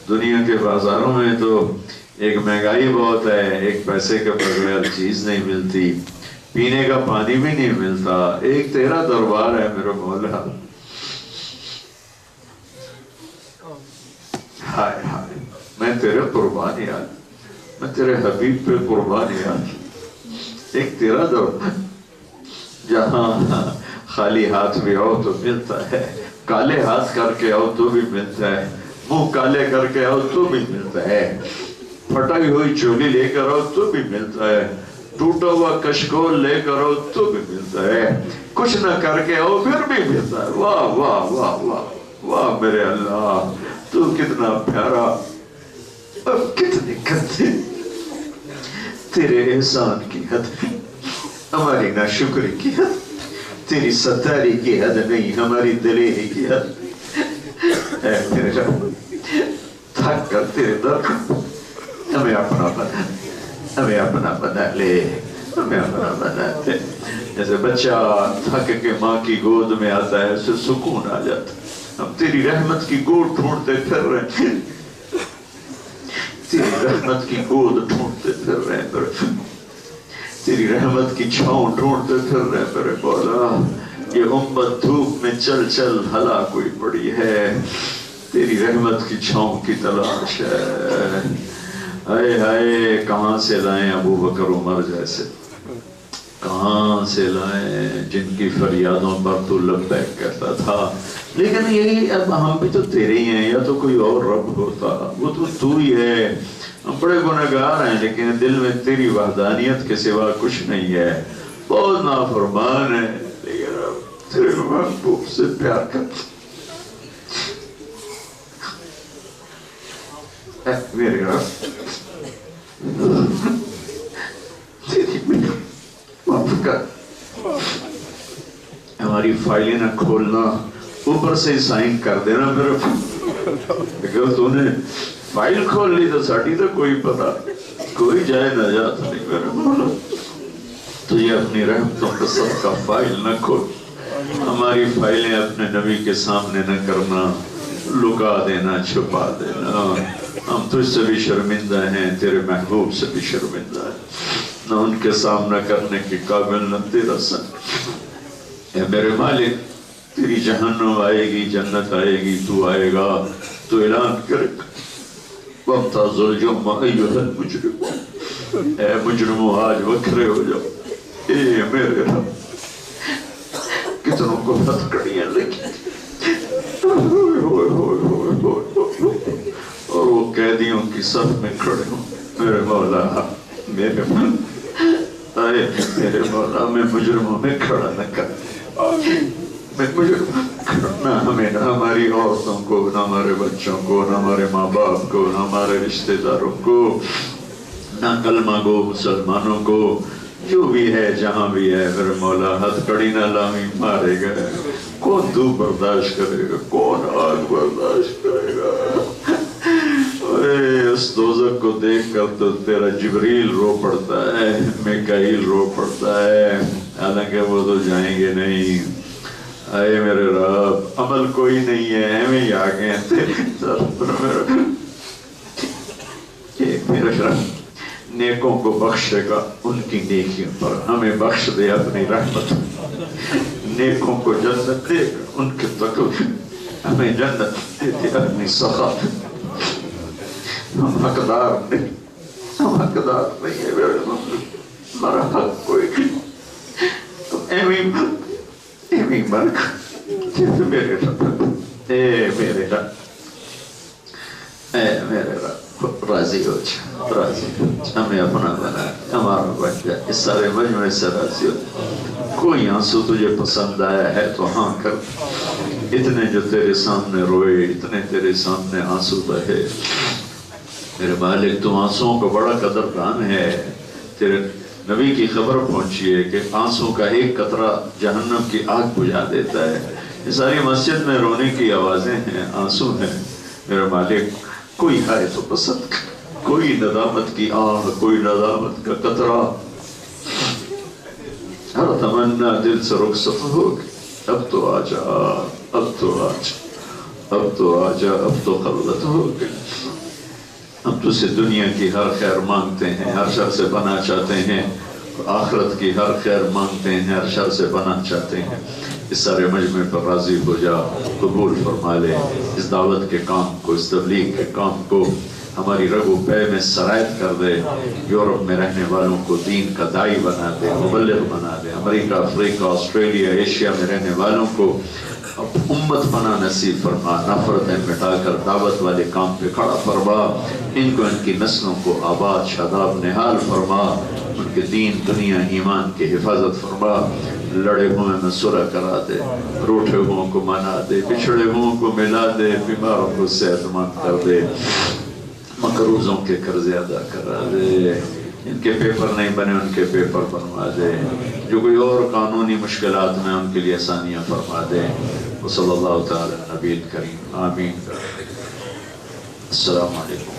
دنیا کے بازاروں میں تو ایک مہنگائی بہت ہے، ایک پیسے کے بغیر چیز نہیں ملتی، پینے کا پانی بھی نہیں ملتا، ایک تیرا دربار ہے میرے مولا۔ ہائے ہائے میں تیرے قربان یاد، میں تیرے حبیب پہ قربان یاد، ایک تیرا دربار جہاں خالی ہاتھ بھی آؤ تو ملتا ہے، کالے ہاتھ کر کے آؤ تو بھی ملتا ہے، منہ کالے کر کے آؤ تو بھی ملتا ہے، پھٹائی ہوئی چولی لے کر آؤ تو بھی ملتا ہے، ٹوٹا ہوا کشکول لے کر آؤ تو بھی ملتا ہے، کچھ نہ کر کے آؤ پھر بھی ملتا ہے۔ واہ واہ واہ واہ واہ میرے اللہ، تو کتنا پیارا اور کتنی کرتے، تیرے احسان کی حد ہماری ناشکری کی حد، تیری ستاری کی حد نہیں ہماری دلیری کی حد۔ اے میرے رب تھک کر تیرے در ہمیں اپنا بنا، ہمیں اپنا بنا لے، ہمیں اپنا بنا لے۔ جیسے بچہ تھک کے ماں کی گود میں آتا ہے اسے سکون آ جاتا ہے، ہم تیری رحمت کی گود ڈھونڈتے پھر رہے ہیں، تیری رحمت کی گود ڈھونڈتے پھر رہے ہیں، تیری رحمت کی چھاؤں ڈھونڈتے پھر رہے میرے مولا۔ یہ امت دھوپ میں چل چل ہلاک ہوئی پڑی ہے، تیری رحمت کی چھاؤں کی تلاش ہے۔ ہائے ہائے کہاں سے لائیں ابو بکر عمر جیسے، کہاں سے لائیں جن کی فریادوں پر تو لبیک کہتا تھا، لیکن یہی اب ہم بھی تو تیرے ہی ہیں، یا تو کوئی اور رب ہوتا، وہ تو ہی ہے۔ ہم بڑے گنہگار ہیں لیکن دل میں تیری وحدانیت کے سوا کچھ نہیں ہے، بہت نافرمان ہے لیکن اب تیرے محبوب سے پیار کرتے۔ میرے رب تیری معاف کر، ہماری فائلیں نہ کھولنا، اوپر سے سائن کر دینا میرے، اگر تو نے فائل کھول لی تو ساٹھی تو کوئی پتا، کوئی جائے نہ جاتا نہیں میرے مولا، تجھے اپنی رحمتوں کا صدقہ فائل نہ کھول، ہماری فائلیں اپنے نبی کے سامنے نہ کرنا، لکا دینا، چھپا دینا، ہم تجھ سے بھی شرمندہ ہیں، تیرے محبوب سے بھی شرمندہ ہیں، نہ ان کے سامنا کرنے کی قابل نہ تیرا سن۔ اے میرے مالک تیری جہنم آئے گی، جنت آئے گی، تو آئے گا تو اعلان کرے گا وَامْتَازُوا الْيَوْمَ أَيُّهَا الْمُجْرِمُونَ، اے مجرموں آج وکھرے ہو جاؤ۔ اے میرے رب، کتنوں کو ہتھکڑیاں لگی اور وہ قیدیوں کی صف میں کھڑے ہوں، میرے مولا میرے مولا، آئے میرے مولا میں مجرموں میں کھڑا نہ کر، میں مجرموں نہ ہمیں، نہ ہماری عورتوں کو، نہ ہمارے بچوں کو، نہ ہمارے ماں باپ کو، نہ ہمارے رشتہ داروں کو، نہ کلمہ گو مسلمانوں کو، جو بھی ہے جہاں بھی ہے میرے مولا ہتھ کڑی نہ لامی مارے گئے، کون دھوپ برداشت کرے گا، کون آگ برداشت کرے گا؟ اے اس دوزخ کو دیکھ کر تو تیرا جبریل رو پڑتا ہے، میکائیل رو پڑتا ہے، حالانکہ وہ تو جائیں گے نہیں۔ اے میرے رب، عمل کوئی نہیں ہے، ہمیں ہی آگے میرے رب نیکوں کو بخشے گا ان کی نیکیوں پر، ہمیں بخش دے اپنی رحمت، نیکوں کو جنت دے گا ان کے تقوی، ہمیں جنت دے دے اپنی سخاوت، ہم حقدار نہیں، ہم حقدار نہیں ہے میرے رب، ہمارا حق کوئی نہیں، تم ایمی مرک میرے رب، اے میرے رب، اے میرے رب، راضی ہو جا، راضی ہو جا، ہمیں اپنا بنا، ہمارا بن جا، اس سارے مجموعے سے راضی ہو جا۔ کوئی آنسو تجھے پسند آیا ہے تو ہاں کر، اتنے جو تیرے سامنے روئے، اتنے تیرے سامنے آنسو بہے، میرے مالک تو آنسوؤں کو بڑا قدردان ہے۔ تیرے نبی کی خبر پہنچی ہے کہ آنسو کا ایک قطرہ جہنم کی آگ بجھا دیتا ہے۔ یہ ساری مسجد میں رونے کی آوازیں ہیں، آنسو ہیں، میرے مالک کوئی آئے تو پسند کر، کوئی ندامت کی آہ، کوئی ندامت کا قطرہ، ہر تمنا دل سے رخصت ہو گئی، اب تو آجا، اب تو آجا، اب تو آجا، اب تو خلوت ہو گئی۔ ہم تو سے دنیا کی ہر خیر مانگتے ہیں، ہر شر سے پناہ چاہتے ہیں، آخرت کی ہر خیر مانگتے ہیں، ہر شر سے پناہ چاہتے ہیں۔ اس سارے مجمع پر راضی ہو جا، قبول فرما لے اس دعوت کے کام کو، اس تبلیغ کے کام کو، ہماری رگ و پے میں سرایت کر دے، یورپ میں رہنے والوں کو دین کا داعی بنا دے، مبلغ بنا دے، امریکہ، افریقہ، آسٹریلیا، ایشیا میں رہنے والوں کو امت بنا نصیب فرما، نفرتیں مٹا کر دعوت والے کام پہ کھڑا فرما، ان کو ان کی نسلوں کو آباد شاداب نحال فرما، ان کے دین دنیا ایمان کی حفاظت فرما، لڑے ہوئے میں صلح کرا دے، روٹھے ہوئے کو منا دے، بچھڑے ہوئے کو ملا دے، بیماروں کو صحت مند کر دے، مقروضوں کے قرضے ادا کرا دے، ان کے پیپر نہیں بنے ان کے پیپر بنوا دے، جو کوئی اور قانونی مشکلات میں ان کے لیے آسانیاں فرما دے۔ وصلی اللہ تعالی نبی کریم، آمین۔ السلام علیکم۔